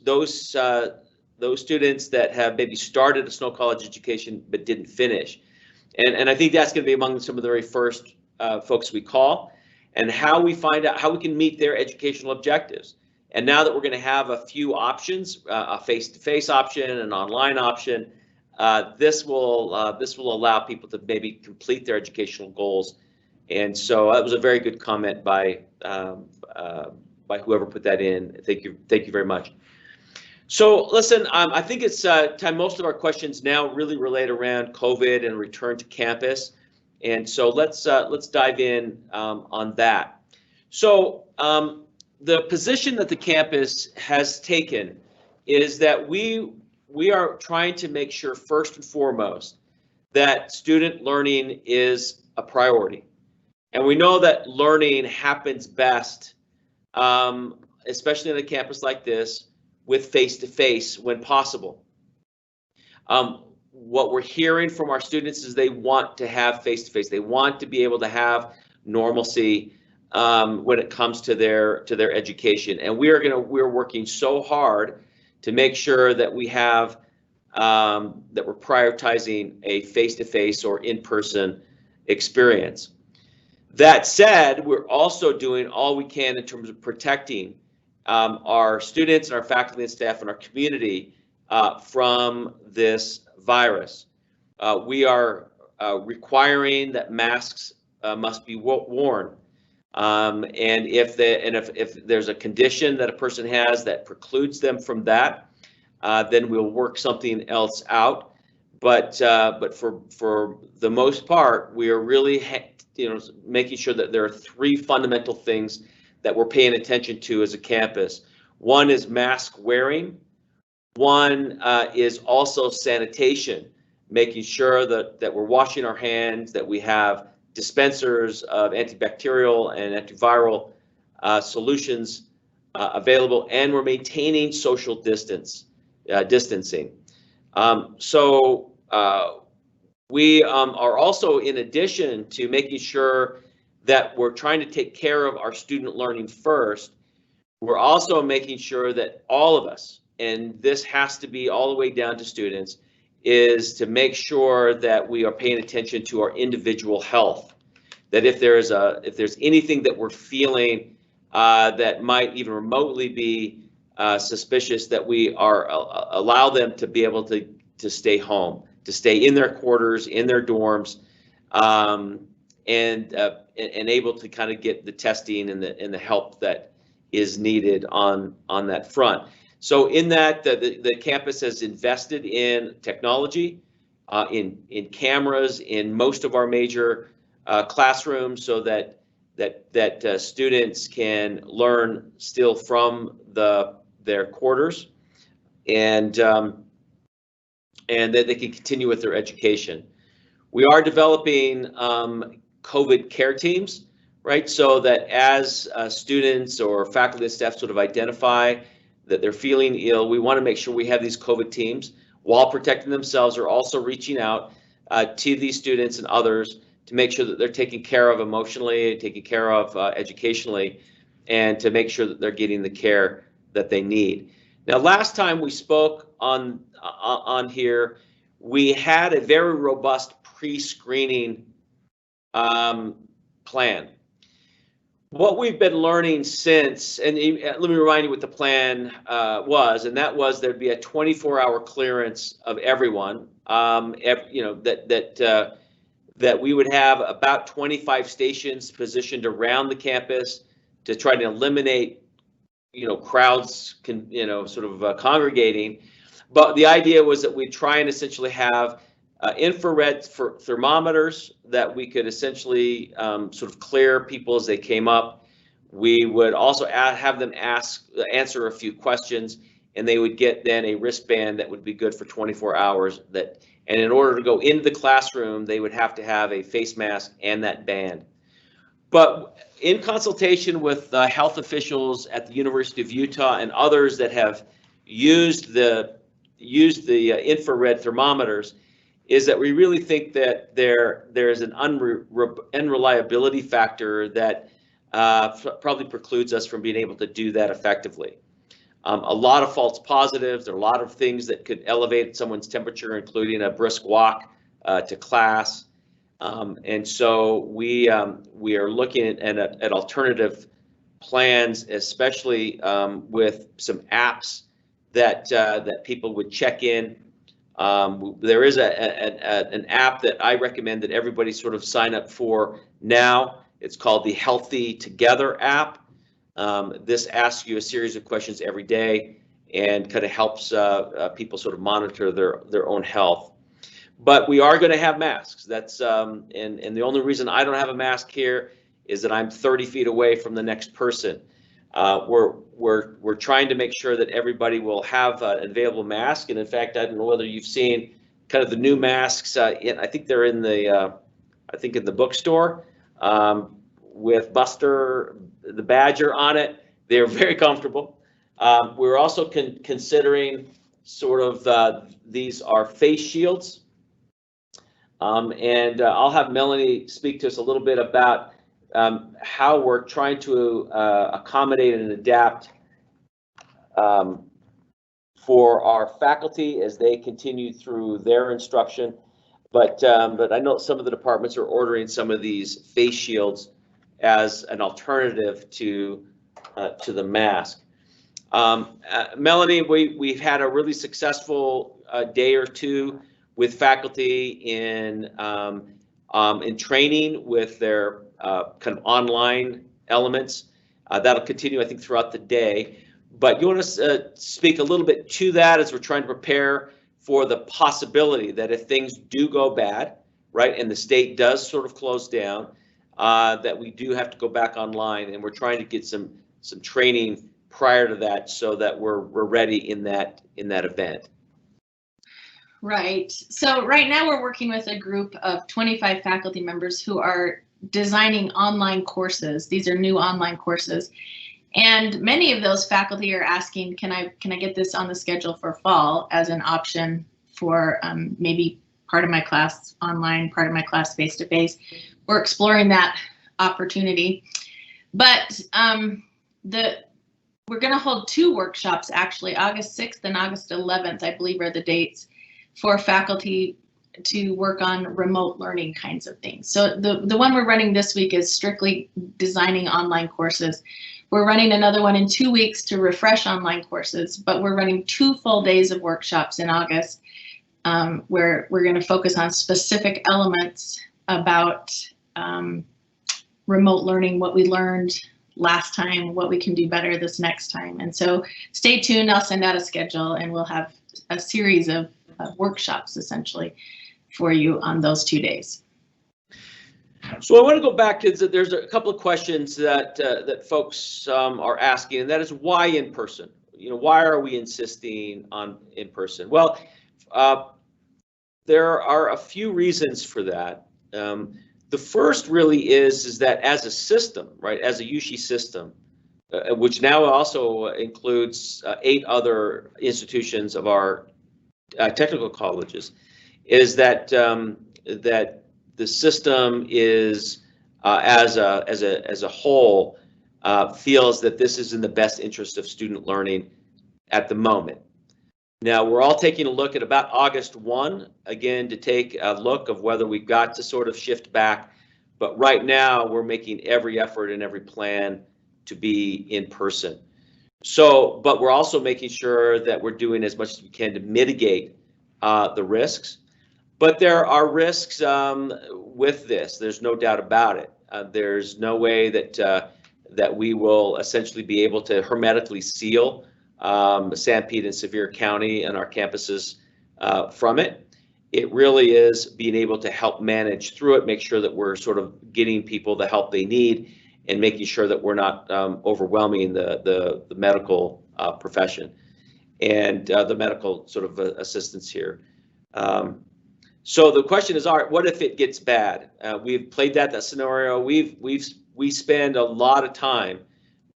students that have maybe started a Snow College education but didn't finish. And I think that's going to be among some of the very first folks we call, and how we find out how we can meet their educational objectives. And now that we're going to have a few options, a face-to-face option, an online option, this will allow people to maybe complete their educational goals. And so that was a very good comment by whoever put that in. Thank you very much. So listen, I think it's time. Most of our questions now really relate around COVID and return to campus, and so let's dive in on that. So the position that the campus has taken is that we are trying to make sure first and foremost that student learning is a priority, and we know that learning happens best, especially on a campus like this, with face-to-face when possible. What we're hearing from our students is they want to have face-to-face. They want to be able to have normalcy when it comes to their education, and we're working so hard to make sure that we have that we're prioritizing a face-to-face or in-person experience. That said, we're also doing all we can in terms of protecting our students and our faculty and staff and our community from this virus. We are requiring that masks must be worn, and if there's a condition that a person has that precludes them from that, then we'll work something else out. But for the most part, we are really making sure that there are three fundamental things that we're paying attention to as a campus. One is mask wearing. One is also sanitation, making sure that we're washing our hands, that we have dispensers of antibacterial and antiviral solutions available, and we're maintaining social distancing. We are also, in addition to making sure that we're trying to take care of our student learning first, we're also making sure that all of us, and this has to be all the way down to students, is to make sure that we are paying attention to our individual health. That if there's anything that we're feeling that might even remotely be suspicious, that we are allow them to be able to stay home, to stay in their quarters, in their dorms, and able to kind of get the testing and the help that is needed on that front. So in that, the campus has invested in technology, in cameras in most of our major classrooms, so that students can learn still from their quarters, and that they can continue with their education. We are developing COVID care teams, right? So that as students or faculty and staff sort of identify that they're feeling ill, we want to make sure we have these COVID teams, while protecting themselves, are also reaching out to these students and others to make sure that they're taken care of emotionally, taken care of educationally, and to make sure that they're getting the care that they need. Now, last time we spoke on here, we had a very robust pre-screening plan. What we've been learning since, and let me remind you what the plan was, and that was there'd be a 24-hour clearance of everyone. That we would have about 25 stations positioned around the campus to try to eliminate, crowds congregating. But the idea was that we'd try and essentially have infrared thermometers that we could essentially sort of clear people as they came up. We would also have them answer a few questions, and they would get then a wristband that would be good for 24 hours. And in order to go into the classroom, they would have to have a face mask and that band. But in consultation with health officials at the University of Utah and others that have used the infrared thermometers, is that we really think that there's an unreliability factor that probably precludes us from being able to do that effectively. A lot of false positives. There are a lot of things that could elevate someone's temperature, including a brisk walk to class. And so we are looking at alternative plans, especially with some apps that people would check in. There is an app that I recommend that everybody sort of sign up for now. It's called the Healthy Together app. This asks you a series of questions every day and kind of helps people sort of monitor their own health. But we are going to have masks. That's and the only reason I don't have a mask here is that I'm 30 feet away from the next person. We're trying to make sure that everybody will have an available mask. And in fact, I don't know whether you've seen kind of the new masks. I think they're in the bookstore with Buster the Badger on it. They're very comfortable. We're also considering sort of these are face shields. And I'll have Melanie speak to us a little bit about how we're trying to accommodate and adapt for our faculty as they continue through their instruction. But I know some of the departments are ordering some of these face shields as an alternative to the mask. Melanie, we've had a really successful day or two with faculty in training with their kind of online elements. That'll continue, I think, throughout the day. But you want to speak a little bit to that as we're trying to prepare for the possibility that if things do go bad, right, and the state does sort of close down, that we do have to go back online, and we're trying to get some training prior to that so that we're ready in that event. Right. So right now we're working with a group of 25 faculty members who are designing online courses. These are new online courses. And many of those faculty are asking, can I get this on the schedule for fall as an option for maybe part of my class online, part of my class face-to-face. We're exploring that opportunity. But we're going to hold 2 workshops, actually, August 6th and August 11th, I believe are the dates, for faculty to work on remote learning kinds of things. So the one we're running this week is strictly designing online courses. We're running another one in 2 weeks to refresh online courses, but we're running 2 full days of workshops in August where we're going to focus on specific elements about remote learning, what we learned last time, what we can do better this next time. And so stay tuned, I'll send out a schedule and we'll have a series of workshops essentially for you on those 2 days. So I want to go back to there's a couple of questions that folks are asking, and that is why in person? You know, why are we insisting on in person? Well, there are a few reasons for that. The first really is that as a system, right, as a USHE system, which now also includes 8 other institutions of our technical colleges, is that that the system is as a whole feels that this is in the best interest of student learning at the moment. Now we're all taking a look at about August 1 again to take a look of whether we've got to sort of shift back, but right now we're making every effort and every plan to be in person. So, but we're also making sure that we're doing as much as we can to mitigate the risks. But there are risks with this. There's no doubt about it. There's no way that we will essentially be able to hermetically seal Sanpete and Sevier County and our campuses from it. It really is being able to help manage through it, make sure that we're sort of getting people the help they need, and making sure that we're not overwhelming the medical profession. and the medical sort of assistance here. So the question is, all right, what if it gets bad? We've played that scenario. We spend a lot of time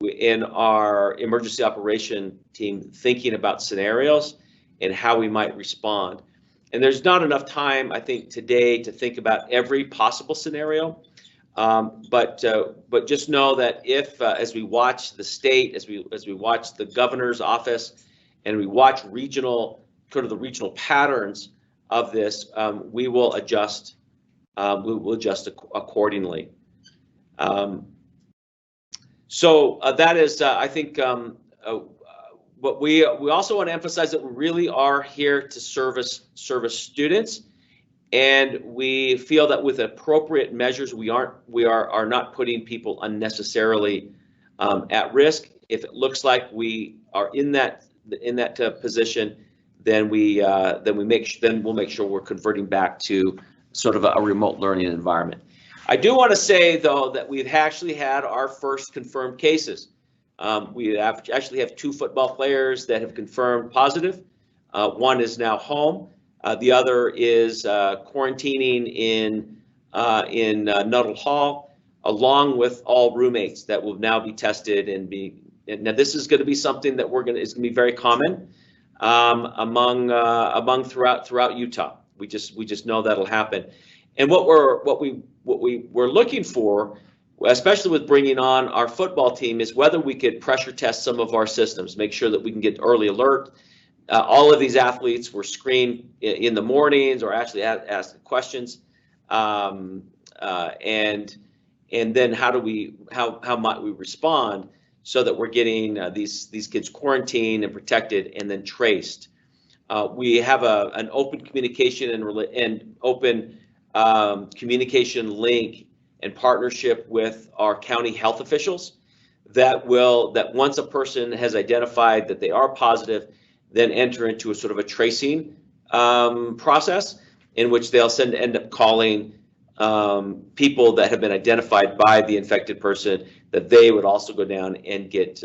in our emergency operation team thinking about scenarios and how we might respond. And there's not enough time, I think, today to think about every possible scenario. But just know that if, as we watch the state, as we watch the governor's office, and we watch the regional patterns of this, we will adjust. We will adjust accordingly. So that is, I think, what we also want to emphasize that we really are here to service students, and we feel that with appropriate measures, we are not putting people unnecessarily at risk. If it looks like we are in that position, then we'll make sure we're converting back to sort of a remote learning environment. I do want to say, though, that we've actually had our first confirmed cases. We actually have 2 football players that have confirmed positive. One is now home. The other is quarantining in Nuttall Hall, along with all roommates that will now be tested and be. Now, this is going to be something that is going to be very common among throughout Utah. We just know that'll happen. And what we're looking for, especially with bringing on our football team, is whether we could pressure test some of our systems, make sure that we can get early alert. All of these athletes were screened in the mornings or actually asked questions, and then how might we respond so that we're getting these kids quarantined and protected and then traced. We have an open communication and open communication link and partnership with our county health officials that once a person has identified that they are positive, then enter into a sort of a tracing process in which they'll end up calling people that have been identified by the infected person, that they would also go down and get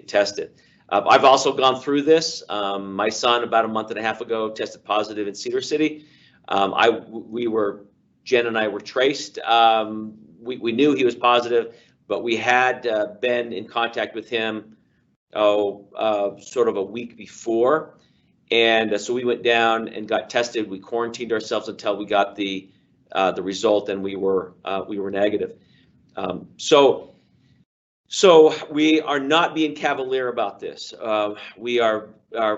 tested. I've also gone through this. My son, about a month and a half ago, tested positive in Cedar City. Jen and I were traced. We knew he was positive, but we had been in contact with him sort of a week before, and so we went down and got tested. We quarantined ourselves until we got the result, and we were negative. So we are not being cavalier about this. We are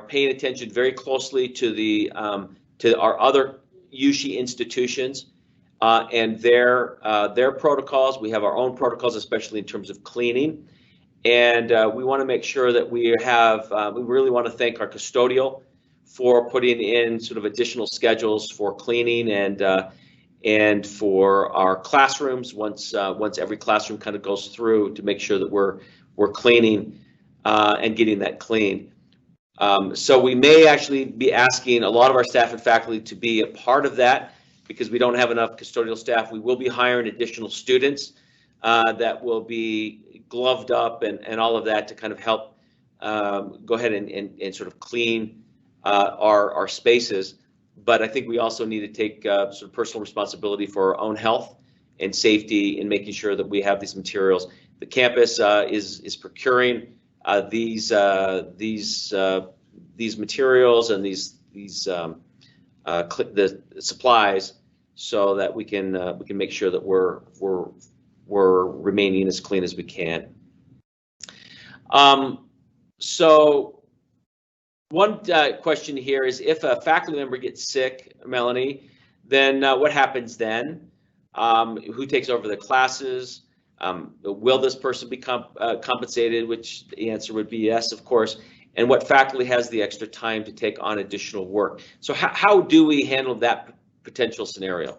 paying attention very closely to our other USHE institutions and their protocols. We have our own protocols, especially in terms of cleaning, and we want to make sure that we really want to thank our custodial for putting in sort of additional schedules for cleaning and for our classrooms once every classroom kind of goes through to make sure that we're cleaning and getting that clean. So we may actually be asking a lot of our staff and faculty to be a part of that because we don't have enough custodial staff. We will be hiring additional students that will be gloved up and all of that to kind of help go ahead and sort of clean our spaces. But I think we also need to take sort of personal responsibility for our own health and safety in making sure that we have these materials. The campus is procuring these materials and the supplies so that we can make sure that we're remaining as clean as we can. So one question here is, if a faculty member gets sick, Melanie, then what happens then? Who takes over the classes? Will this person become compensated? Which the answer would be yes, of course. And what faculty has the extra time to take on additional work? So how do we handle that potential scenario?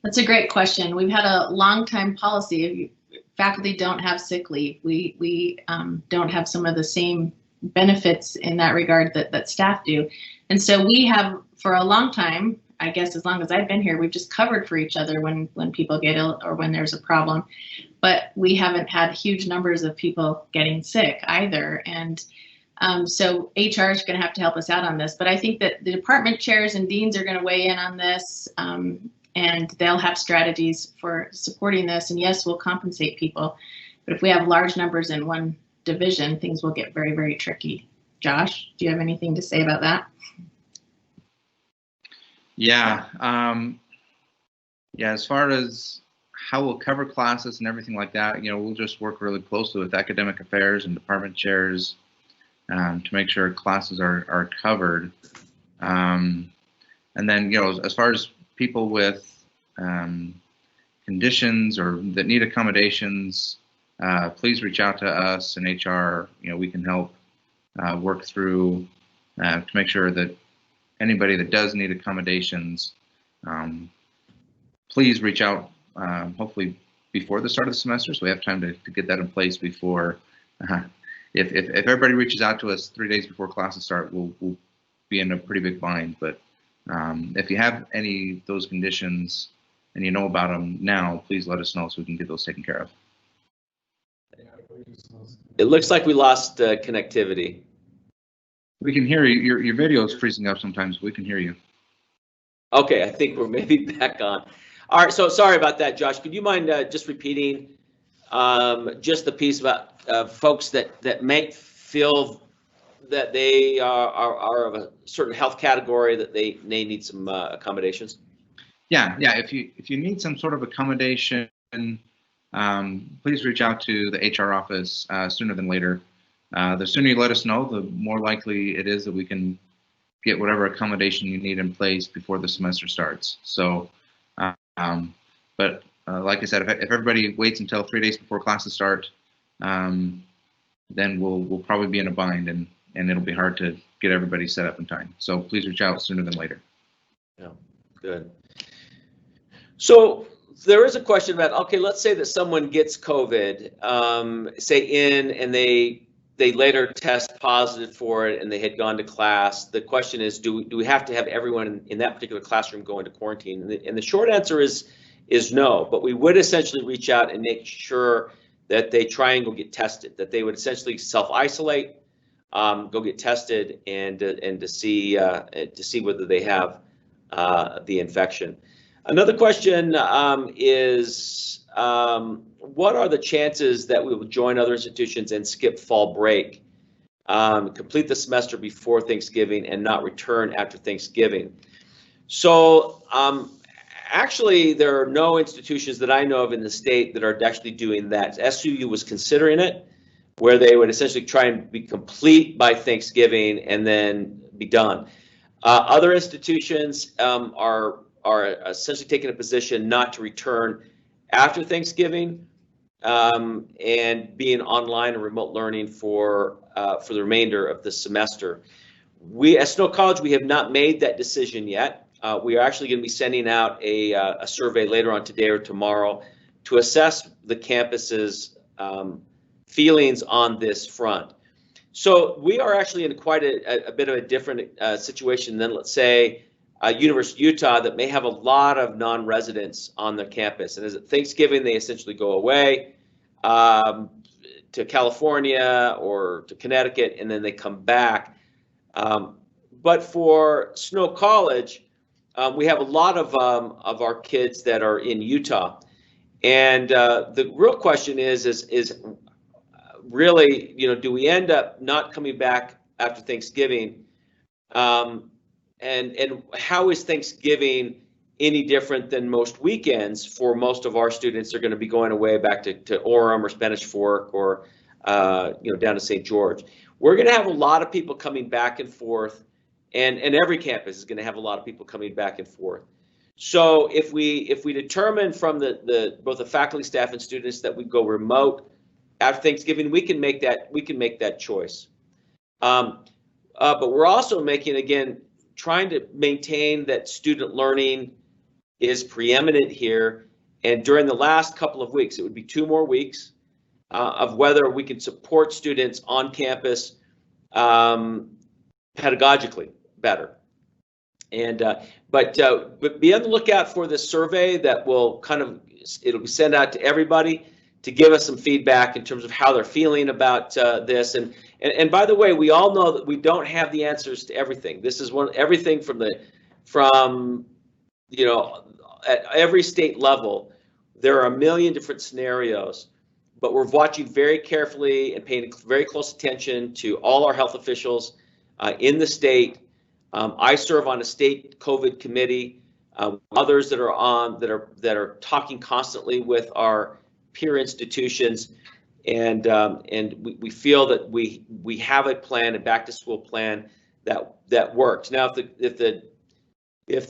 That's a great question. We've had a long time policy. If faculty don't have sick leave, we don't have some of the same benefits in that regard that staff do. And so we have, for a long time, I guess as long as I've been here, we've just covered for each other when people get ill or when there's a problem. But we haven't had huge numbers of people getting sick either. And So HR is going to have to help us out on this, but I think that the department chairs and deans are going to weigh in on this, and they'll have strategies for supporting this. And yes, we'll compensate people, but if we have large numbers in one division, things will get very, very tricky. Josh, do you have anything to say about that? Yeah, yeah. As far as how we'll cover classes and everything like that, we'll just work really closely with academic affairs and department chairs to make sure classes are covered. And then, as far as people with conditions or that need accommodations, please reach out to us in HR. We can help work through to make sure that anybody that does need accommodations, please reach out, hopefully before the start of the semester, so we have time to get that in place before. If everybody reaches out to us 3 days before classes start, we'll be in a pretty big bind. But if you have any of those conditions and you know about them now, please let us know so we can get those taken care of. It looks like we lost connectivity. We can hear you. Your video is freezing up sometimes. We can hear you. Okay, I think we're maybe back on. All right, so sorry about that, Josh. Could you mind just repeating just the piece about folks that may feel that they are of a certain health category that they need some accommodations? Yeah. If you need some sort of accommodation, please reach out to the HR office sooner than later. The sooner you let us know, the more likely it is that we can get whatever accommodation you need in place before the semester starts. So, but like I said, if everybody waits until 3 days before classes start, then we'll probably be in a bind, and it'll be hard to get everybody set up in time. So please reach out sooner than later. Yeah, good. So there is a question about, okay, let's say that someone gets COVID, say in, and they later test positive for it and they had gone to class. The question is, do we have to have everyone in that particular classroom go into quarantine? And the short answer is no, but we would essentially reach out and make sure that they try and go get tested, that they would essentially self-isolate, go get tested, and to see whether they have the infection. Another question is, what are the chances that we will join other institutions and skip fall break, complete the semester before Thanksgiving, and not return after Thanksgiving? So actually, there are no institutions that I know of in the state that are actually doing that. SUU was considering it, where they would essentially try and be complete by Thanksgiving and then be done. Other institutions are essentially taking a position not to return after Thanksgiving and being online and remote learning for the remainder of the semester. We at Snow College, we have not made that decision yet. We are actually going to be sending out a survey later on today or tomorrow to assess the campus's feelings on this front. So we are actually in quite a bit of a different situation than, let's say, University of Utah, that may have a lot of non-residents on their campus. And as at Thanksgiving, they essentially go away to California or to Connecticut, and then they come back. But for Snow College, we have a lot of our kids that are in Utah. And the real question is really, do we end up not coming back after Thanksgiving? And how is Thanksgiving any different than most weekends for most of our students? Are going to be going away back to Orem or Spanish Fork or down to St. George. We're going to have a lot of people coming back and forth, and every campus is going to have a lot of people coming back and forth. So if we determine from both the faculty, staff, and students that we go remote after Thanksgiving, we can make that choice. But we're also trying to maintain that student learning is preeminent here. And during the last couple of weeks, it would be 2 more weeks of whether we can support students on campus pedagogically better. And but be on the lookout for this survey that will it'll be sent out to everybody to give us some feedback in terms of how they're feeling about this. And And by the way, we all know that we don't have the answers to everything. This is everything from you know, at every state level, there are a million different scenarios, but we're watching very carefully and paying very close attention to all our health officials in the state. I serve on a state COVID committee. Others that are on that are talking constantly with our peer institutions, and we feel that we have a plan, a back to school plan that works. Now, if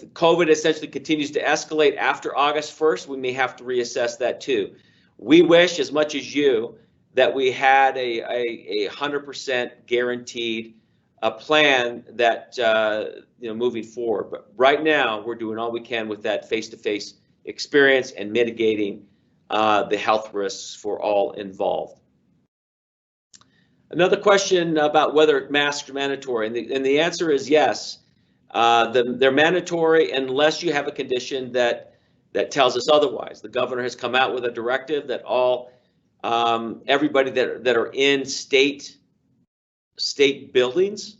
the COVID essentially continues to escalate after August 1st, we may have to reassess that too. We wish, as much as you, that we had a 100% guaranteed plan that moving forward. But right now, we're doing all we can with that face-to-face experience and mitigating the health risks for all involved. Another question about whether masks are mandatory, and the answer is yes. They're mandatory unless you have a condition that tells us otherwise. The governor has come out with a directive that everybody that are in state buildings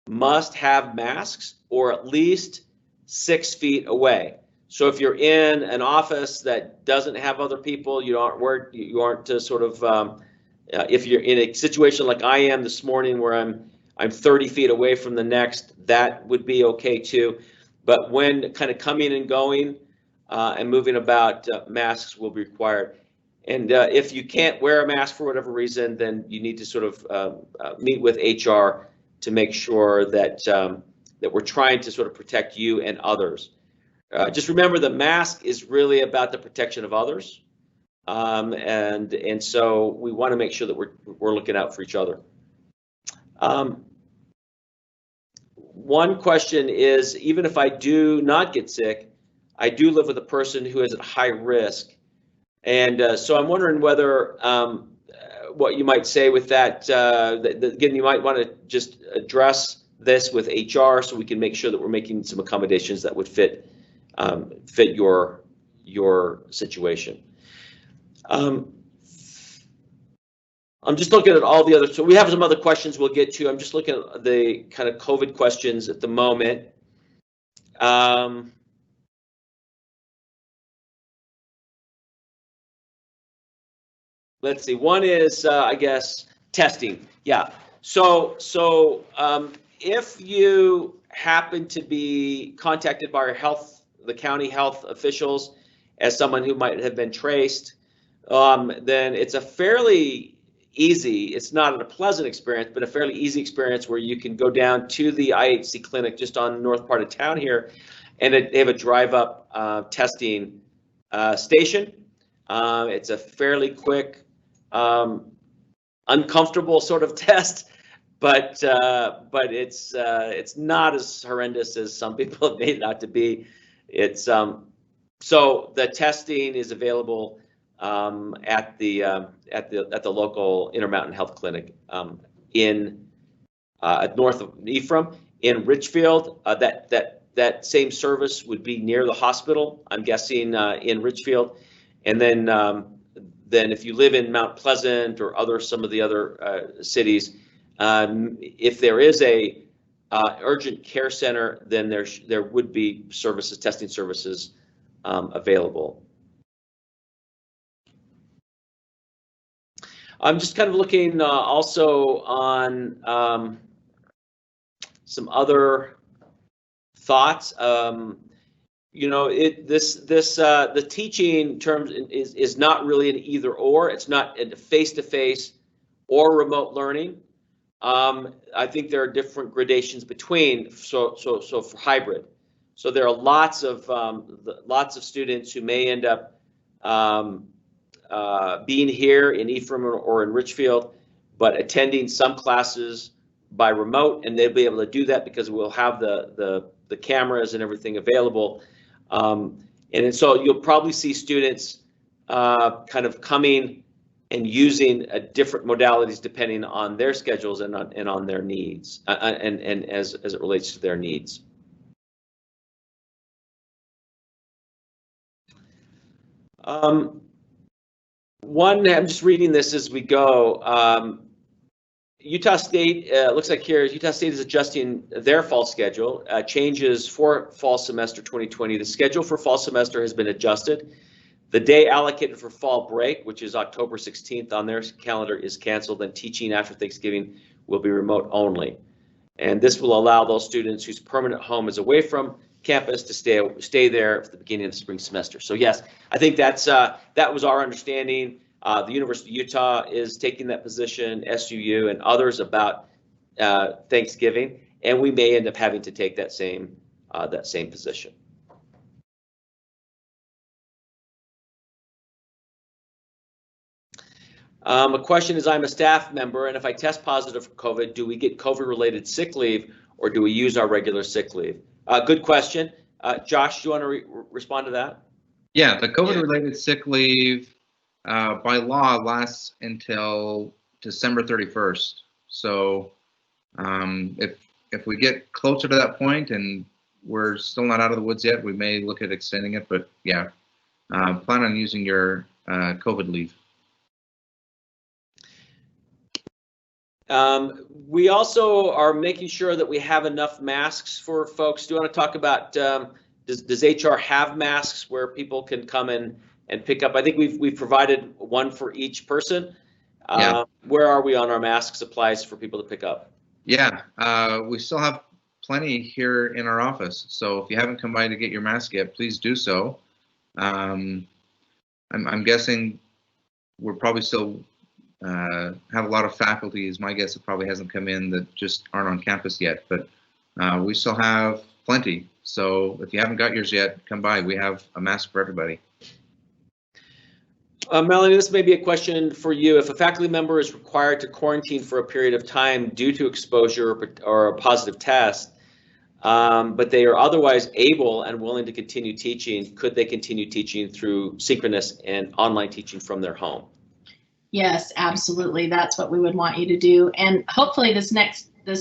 must have masks, or at least 6 feet away. So if you're in an office that doesn't have other people, you aren't to sort of if you're in a situation like I am this morning, where I'm 30 feet away from the next, that would be okay too. But when kind of coming and going and moving about, masks will be required. And if you can't wear a mask for whatever reason, then you need to sort of meet with HR to make sure that that we're trying to sort of protect you and others. Just remember, the mask is really about the protection of others, and so we want to make sure that we're looking out for each other. One question is, even if I do not get sick, I do live with a person who is at high risk. And so I'm wondering whether what you might say with that, again, you might want to just address this with HR so we can make sure that we're making some accommodations that would fit your situation. I'm just looking at all the other, so we have some other questions we'll get to. I'm just looking at the kind of COVID questions at the moment. Let's see, one is, I guess, testing. Yeah, so if you happen to be contacted by the county health officials as someone who might have been traced, then it's a fairly easy, it's not a pleasant experience, but a fairly easy experience where you can go down to the IHC clinic just on the north part of town here, and they have a drive-up testing station. It's a fairly quick, uncomfortable sort of test, but it's not as horrendous as some people have made it out to be. It's so the testing is available at the local Intermountain Health Clinic in north of Ephraim. In Richfield, that same service would be near the hospital, I'm guessing, in Richfield. And then if you live in Mount Pleasant or some of the other cities, if there is a urgent care center, then there would be testing services available. I'm just kind of looking also on some other thoughts. The teaching terms is not really an either or. It's not a face-to-face or remote learning. I think there are different gradations between. So for hybrid. So there are lots of students who may end up being here in Ephraim or in Richfield, but attending some classes by remote, and they'll be able to do that because we'll have the cameras and everything available. And so you'll probably see students kind of coming and using different modalities depending on their schedules and on their needs, and as it relates to their needs. I'm just reading this as we go. Utah State, looks like here, Utah State is adjusting their fall schedule, changes for fall semester 2020. The schedule for fall semester has been adjusted. The day allocated for fall break, which is October 16th on their calendar, is canceled, and teaching after Thanksgiving will be remote only. And this will allow those students whose permanent home is away from campus to stay there for the beginning of the spring semester. So yes, I think that was our understanding. The University of Utah is taking that position, SUU and others, about Thanksgiving, and we may end up having to take that same position. A question is, I'm a staff member, and if I test positive for COVID, do we get COVID-related sick leave, or do we use our regular sick leave? Good question. Josh, do you want to respond to that? Yeah, the COVID-related sick leave by law lasts until December 31st. So if we get closer to that point and we're still not out of the woods yet, we may look at extending it. But yeah, plan on using your COVID leave. We also are making sure that we have enough masks for folks. Do you want to talk about, does HR have masks where people can come in and pick up? I think we've provided one for each person. Yeah. Where are we on our mask supplies for people to pick up? Yeah, we still have plenty here in our office. So if you haven't come by to get your mask yet, please do so. I'm guessing we're probably still have a lot of faculty, is my guess. It probably hasn't come in that just aren't on campus yet, but we still have plenty. So if you haven't got yours yet, come by. We have a mask for everybody. Melanie, this may be a question for you. If a faculty member is required to quarantine for a period of time due to exposure or a positive test, but they are otherwise able and willing to continue teaching, could they continue teaching through synchronous and online teaching from their home? Yes, absolutely. That's what we would want you to do. And hopefully this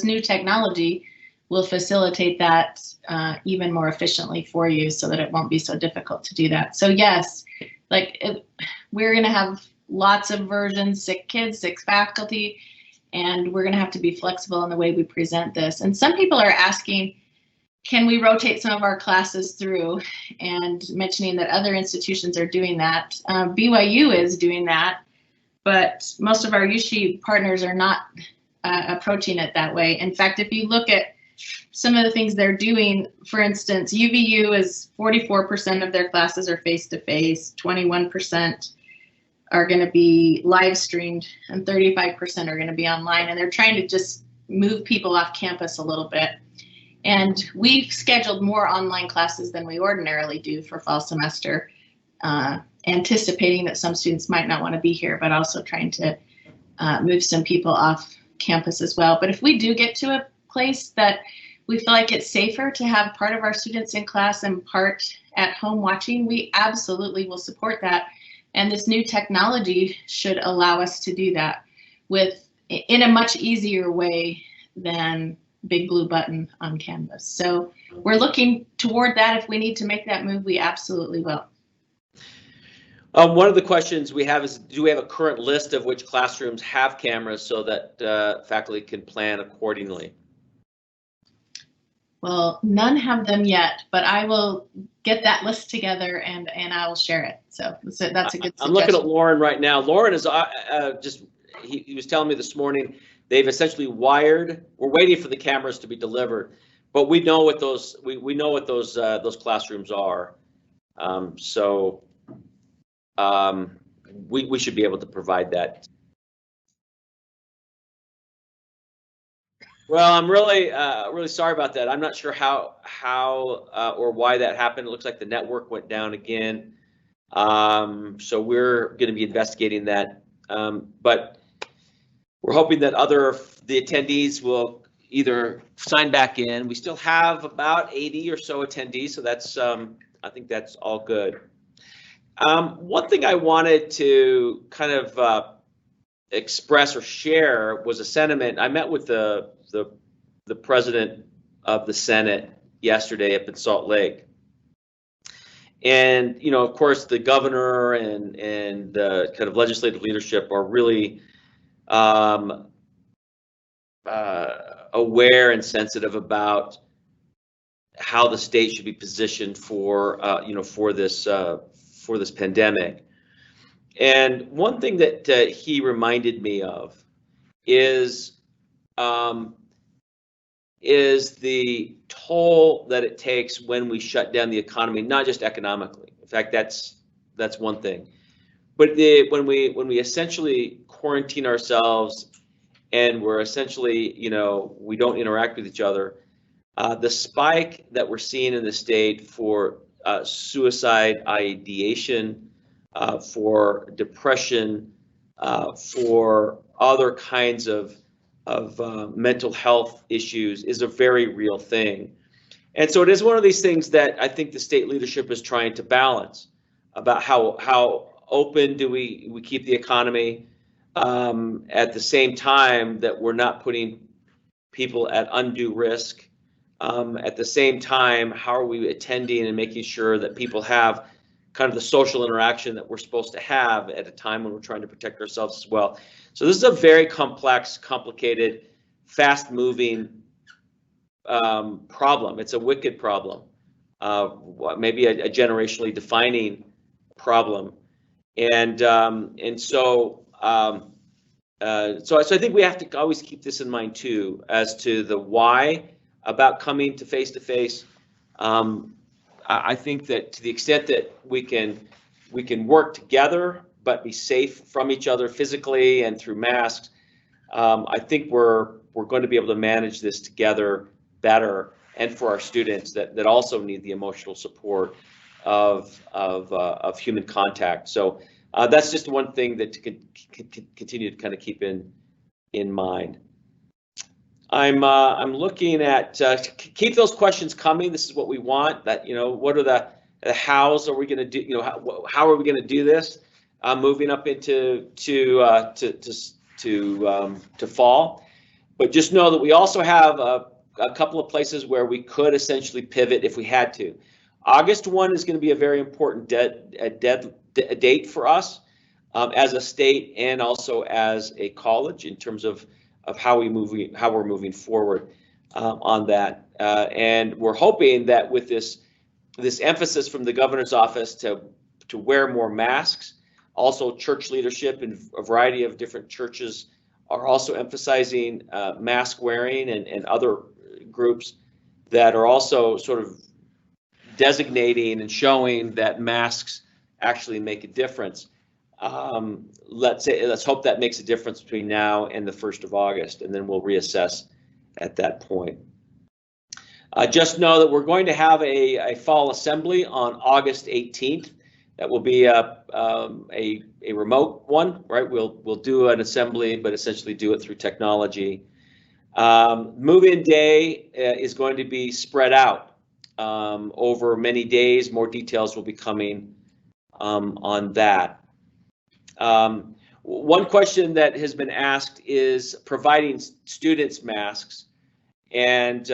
new technology will facilitate that even more efficiently for you so that it won't be so difficult to do that. So yes, we're going to have lots of versions, sick kids, sick faculty, and we're going to have to be flexible in the way we present this. And some people are asking, can we rotate some of our classes through, and mentioning that other institutions are doing that. BYU is doing that, but most of our USHE partners are not approaching it that way. In fact, if you look at some of the things they're doing, for instance, UVU is 44% of their classes are face-to-face, 21% are going to be live streamed, and 35% are going to be online. And they're trying to just move people off campus a little bit. And we've scheduled more online classes than we ordinarily do for fall semester, anticipating that some students might not want to be here, but also trying to move some people off campus as well. But if we do get to a place that we feel like it's safer to have part of our students in class and part at home watching, we absolutely will support that. And this new technology should allow us to do that in a much easier way than big blue button on Canvas. So we're looking toward that. If we need to make that move, we absolutely will. One of the questions we have is, do we have a current list of which classrooms have cameras so that faculty can plan accordingly? Well, none have them yet, but I will get that list together and I will share it. So that's a good suggestion. I'm looking at Lauren right now. Lauren is he was telling me this morning, they've essentially wired. We're waiting for the cameras to be delivered, but we know what those we know what those classrooms are. We should be able to provide that. Well, I'm really sorry about that. I'm not sure how or why that happened. It looks like the network went down again. So we're going to be investigating that. But we're hoping that the attendees will either sign back in. We still have about 80 or so attendees, so that's I think that's all good. One thing I wanted to kind of express or share was a sentiment. I met with the president of the Senate yesterday up in Salt Lake, and of course the governor and the kind of legislative leadership are really aware and sensitive about how the state should be positioned for for this pandemic. And one thing that he reminded me of is the toll that it takes when we shut down the economy, not just economically. In fact, that's one thing, but when we essentially quarantine ourselves and we're essentially, we don't interact with each other, the spike that we're seeing in the state for suicide ideation, for depression, for other kinds of mental health issues is a very real thing. And so it is one of these things that I think the state leadership is trying to balance about how open do we keep the economy at the same time that we're not putting people at undue risk. At the same time, how are we attending and making sure that people have kind of the social interaction that we're supposed to have at a time when we're trying to protect ourselves as well. So this is a very complex, complicated, fast-moving problem. It's a wicked problem, maybe a generationally defining problem, and so I think we have to always keep this in mind too, as to the why about coming to face-to-face. I think that to the extent that we can work together but be safe from each other physically and through masks, I think we're going to be able to manage this together better, and for our students that also need the emotional support of human contact. So that's just one thing that to continue to kind of keep in mind. I'm looking at keep those questions coming. This is what we want. That what are the hows are we going to do? How are we going to do this? Moving up into to fall, but just know that we also have a couple of places where we could essentially pivot if we had to. August 1 is going to be a very important date for us as a state and also as a college in terms of how we're moving forward on that, and we're hoping that with this emphasis from the governor's office to wear more masks, also church leadership in a variety of different churches are also emphasizing mask wearing, and other groups that are also sort of designating and showing that masks actually make a difference. Let's hope that makes a difference between now and the 1st of August, and then we'll reassess at that point. Just know that we're going to have a fall assembly on August 18th. That will be a remote one, right? We'll do an assembly, but essentially do it through technology. Move-in day is going to be spread out over many days. More details will be coming on that. One question that has been asked is providing students masks, and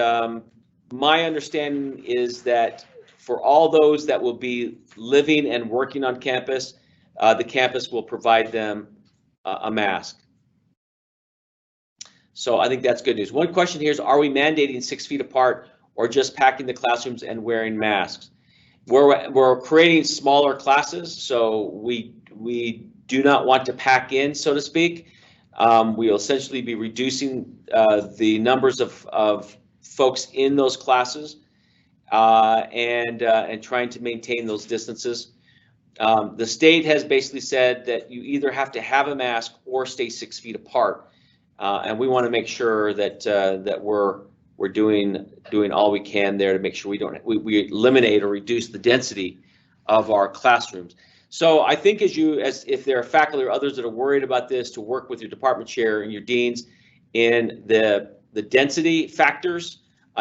my understanding is that for all those that will be living and working on campus, the campus will provide them a mask. So I think that's good news. One question here is, are we mandating 6 feet apart or just packing the classrooms and wearing masks? We're creating smaller classes, so we do not want to pack in, so to speak. We'll essentially be reducing the numbers of folks in those classes and trying to maintain those distances. The state has basically said that you either have to have a mask or stay 6 feet apart, and we want to make sure that we're doing all we can there to make sure we eliminate or reduce the density of our classrooms. So I think as if there are faculty or others that are worried about this, to work with your department chair and your deans in the density factors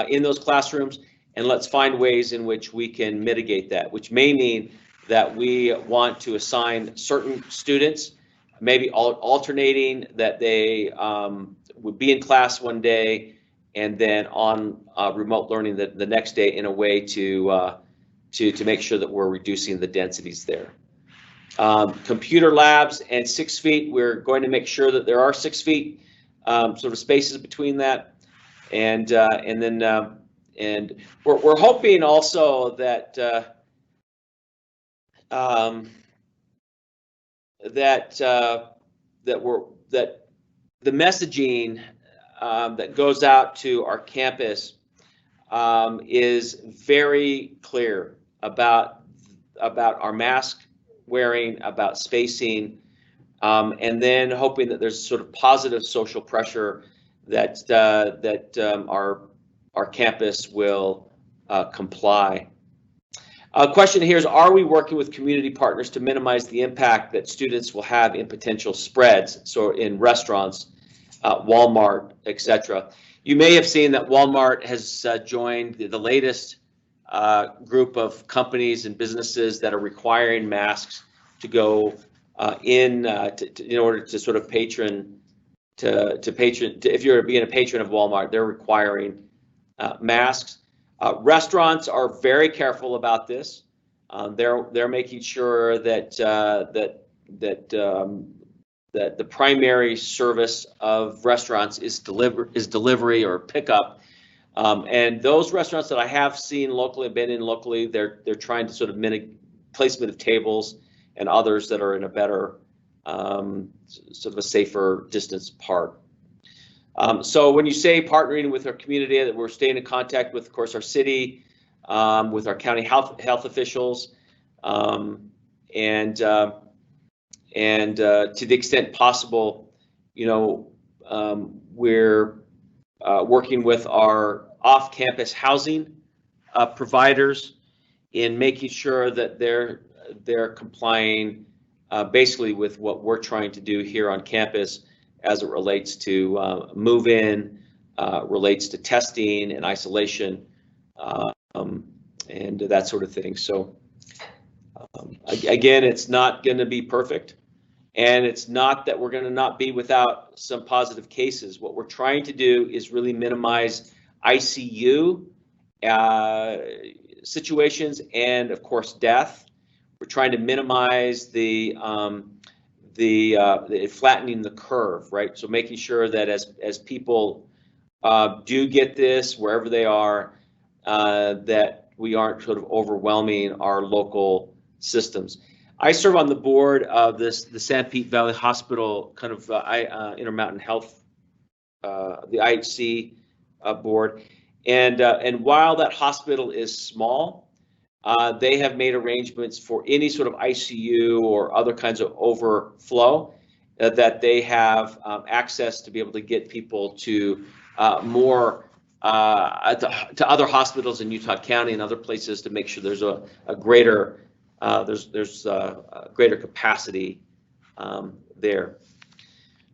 in those classrooms, and let's find ways in which we can mitigate that, which may mean that we want to assign certain students, maybe alternating, that they would be in class one day and then on remote learning the next day, in a way to make sure that we're reducing the densities there. Computer labs and 6 feet, we're going to make sure that there are 6 feet. sort of spaces between that, and then and we're hoping also that that the messaging that goes out to our campus is very clear about our mask wearing, about spacing, and then hoping that there's sort of positive social pressure that our campus will comply. A question here is, are we working with community partners to minimize the impact that students will have in potential spreads, so in restaurants, Walmart, etc.? You may have seen that Walmart has joined the latest group of companies and businesses that are requiring masks to go in order to sort of if you're being a patron of Walmart, they're requiring masks. Restaurants are very careful about this. They're making sure that that the primary service of restaurants is delivery or pickup. And those restaurants that I have seen locally, been in locally, they're trying to sort of placement of tables, and others that are in a better, sort of a safer distance apart. So when you say partnering with our community, that we're staying in contact with, of course, our city, with our county health officials, and to the extent possible, we're working with our off-campus housing providers in making sure that they're complying basically with what we're trying to do here on campus as it relates to move-in, relates to testing and isolation, and that sort of thing. So again, it's not going to be perfect, and it's not that we're going to not be without some positive cases. What we're trying to do is really minimize ICU situations and, of course, death. We're trying to minimize the flattening the curve, right? So making sure that as people do get this wherever they are, that we aren't sort of overwhelming our local systems. I serve on the board of the San Pete Valley Hospital kind of Intermountain Health, the IHC board, and while that hospital is small, they have made arrangements for any sort of ICU or other kinds of overflow that they have access to be able to get people to to other hospitals in Utah County and other places to make sure there's a greater greater capacity there.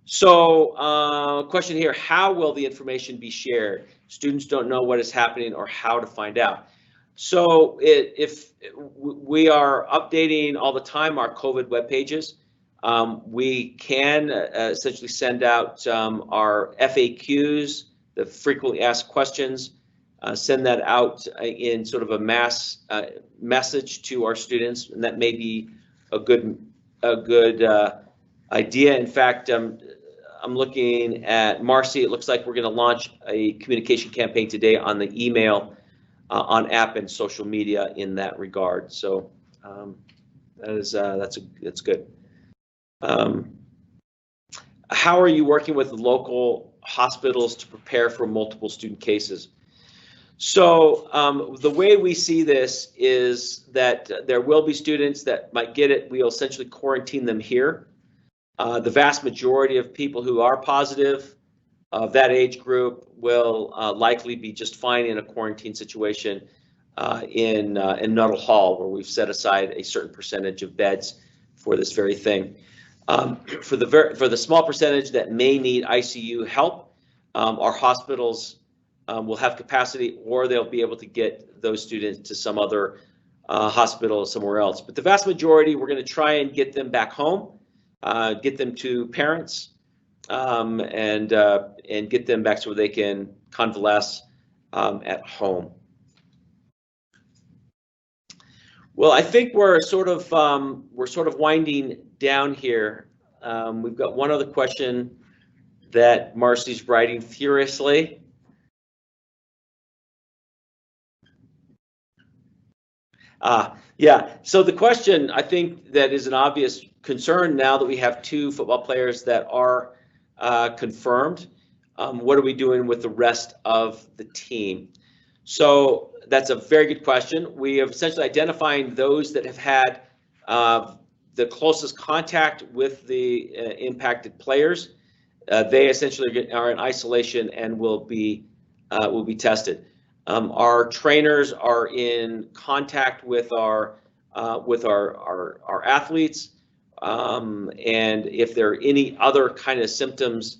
So question here, how will the information be shared? Students don't know what is happening or how to find out. So if we are updating all the time our COVID web pages, we can essentially send out our FAQs, the frequently asked questions, send that out in sort of a mass message to our students, and that may be a good idea. In fact, I'm looking at Marcy. It looks like we're going to launch a communication campaign today on the email, on app and social media in that regard. So that's good. How are you working with local hospitals to prepare for multiple student cases? So the way we see this is that there will be students that might get it. We'll essentially quarantine them here. The vast majority of people who are positive of that age group will likely be just fine in a quarantine situation in Nuttall Hall, where we've set aside a certain percentage of beds for this very thing. For the small percentage that may need ICU help, our hospitals will have capacity, or they'll be able to get those students to some other hospital somewhere else. But the vast majority, we're going to try and get them back home, get them to parents, and get them back to where they can convalesce at home. Well, I think we're sort of winding down here. We've got one other question that Marcy's writing furiously. Yeah, so the question, I think, that is an obvious concern now that we have 2 football players that are confirmed. What are we doing with the rest of the team? So that's a very good question. We have essentially identifying those that have had the closest contact with the impacted players. They essentially are in isolation and will be tested. Our trainers are in contact with our athletes, and if there are any other kind of symptoms,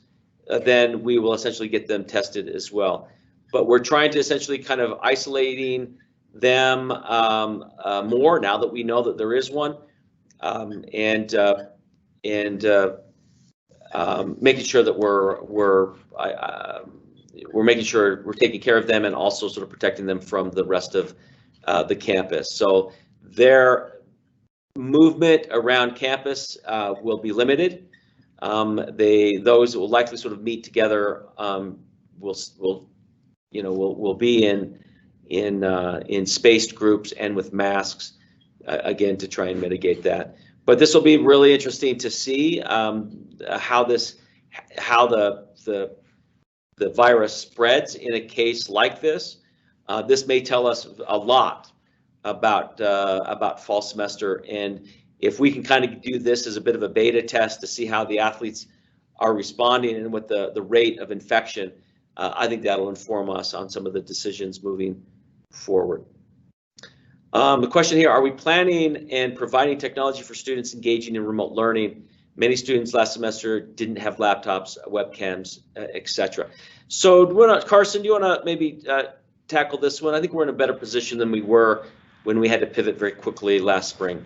then we will essentially get them tested as well. But we're trying to essentially kind of isolating them more now that we know that there is one, and making sure that we're making sure we're taking care of them and also sort of protecting them from the rest of the campus. So their movement around campus will be limited. Those that will likely sort of meet together will be in spaced groups and with masks, again, to try and mitigate that. But this will be really interesting to see how the virus spreads in a case like this. This may tell us a lot about fall semester, and if we can kind of do this as a bit of a beta test to see how the athletes are responding and what the rate of infection, I think that'll inform us on some of the decisions moving forward. The question here, are we planning and providing technology for students engaging in remote learning? Many students last semester didn't have laptops, webcams, etc. So Carson, do you want to maybe tackle this one? I think we're in a better position than we were when we had to pivot very quickly last spring.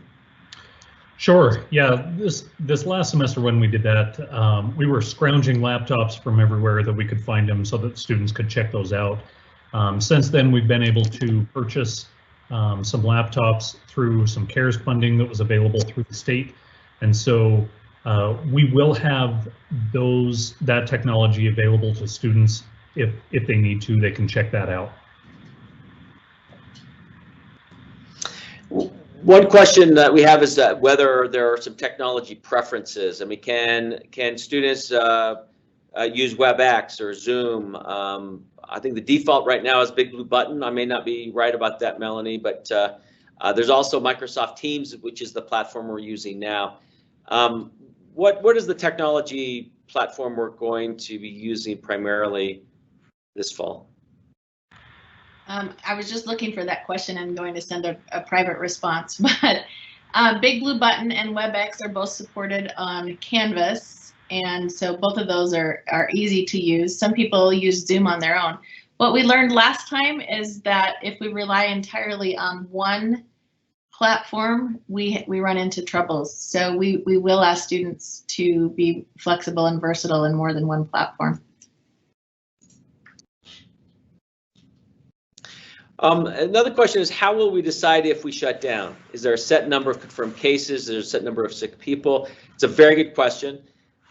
Sure. Yeah, this last semester when we did that, we were scrounging laptops from everywhere that we could find them so that students could check those out. Since then, we've been able to purchase some laptops through some CARES funding that was available through the state. And so we will have that technology available to students if they need to. They can check that out. One question that we have is that whether there are some technology preferences. I mean, can students use WebEx or Zoom? I think the default right now is Big Blue Button. I may not be right about that, Melanie, but there's also Microsoft Teams, which is the platform we're using now. What is the technology platform we're going to be using primarily this fall? I was just looking for that question and going to send a private response, but Big Blue Button and WebEx are both supported on Canvas, and so both of those are easy to use. Some people use Zoom on their own. What we learned last time is that if we rely entirely on one platform, we run into troubles. So we will ask students to be flexible and versatile in more than one platform. Another question is, how will we decide if we shut down? Is there a set number of confirmed cases? Is there a set number of sick people? It's a very good question.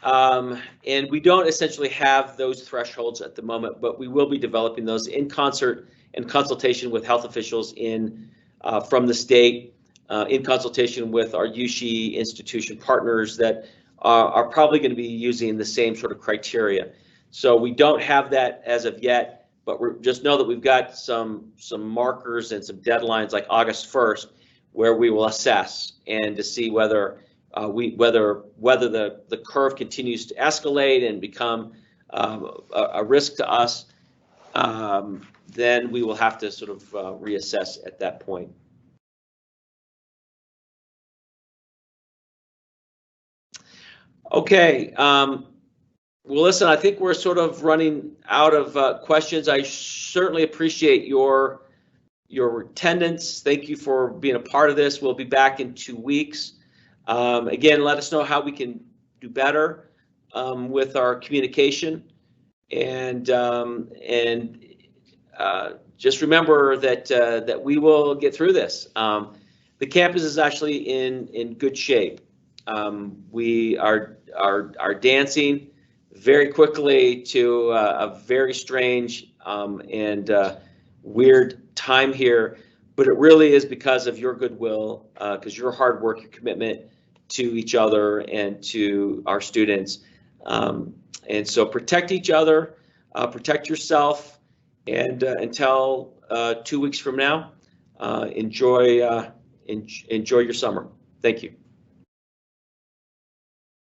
And we don't essentially have those thresholds at the moment, but we will be developing those in concert and consultation with health officials from the state, in consultation with our USHE institution partners that are probably going to be using the same sort of criteria. So we don't have that as of yet. But we just know that we've got some markers and some deadlines like August 1st, where we will assess and to see whether the curve continues to escalate and become a risk to us. Then we will have to sort of reassess at that point. Okay. Well, listen, I think we're sort of running out of questions. I certainly appreciate your attendance. Thank you for being a part of this. We'll be back in 2 weeks. Again, let us know how we can do better with our communication, and just remember that we will get through this. The campus is actually in good shape. We are dancing. very quickly to a very strange and weird time here, but it really is because of your goodwill, because your hard work, your commitment to each other and to our students. And so protect each other, protect yourself, and until 2 weeks from now, enjoy your summer. Thank you.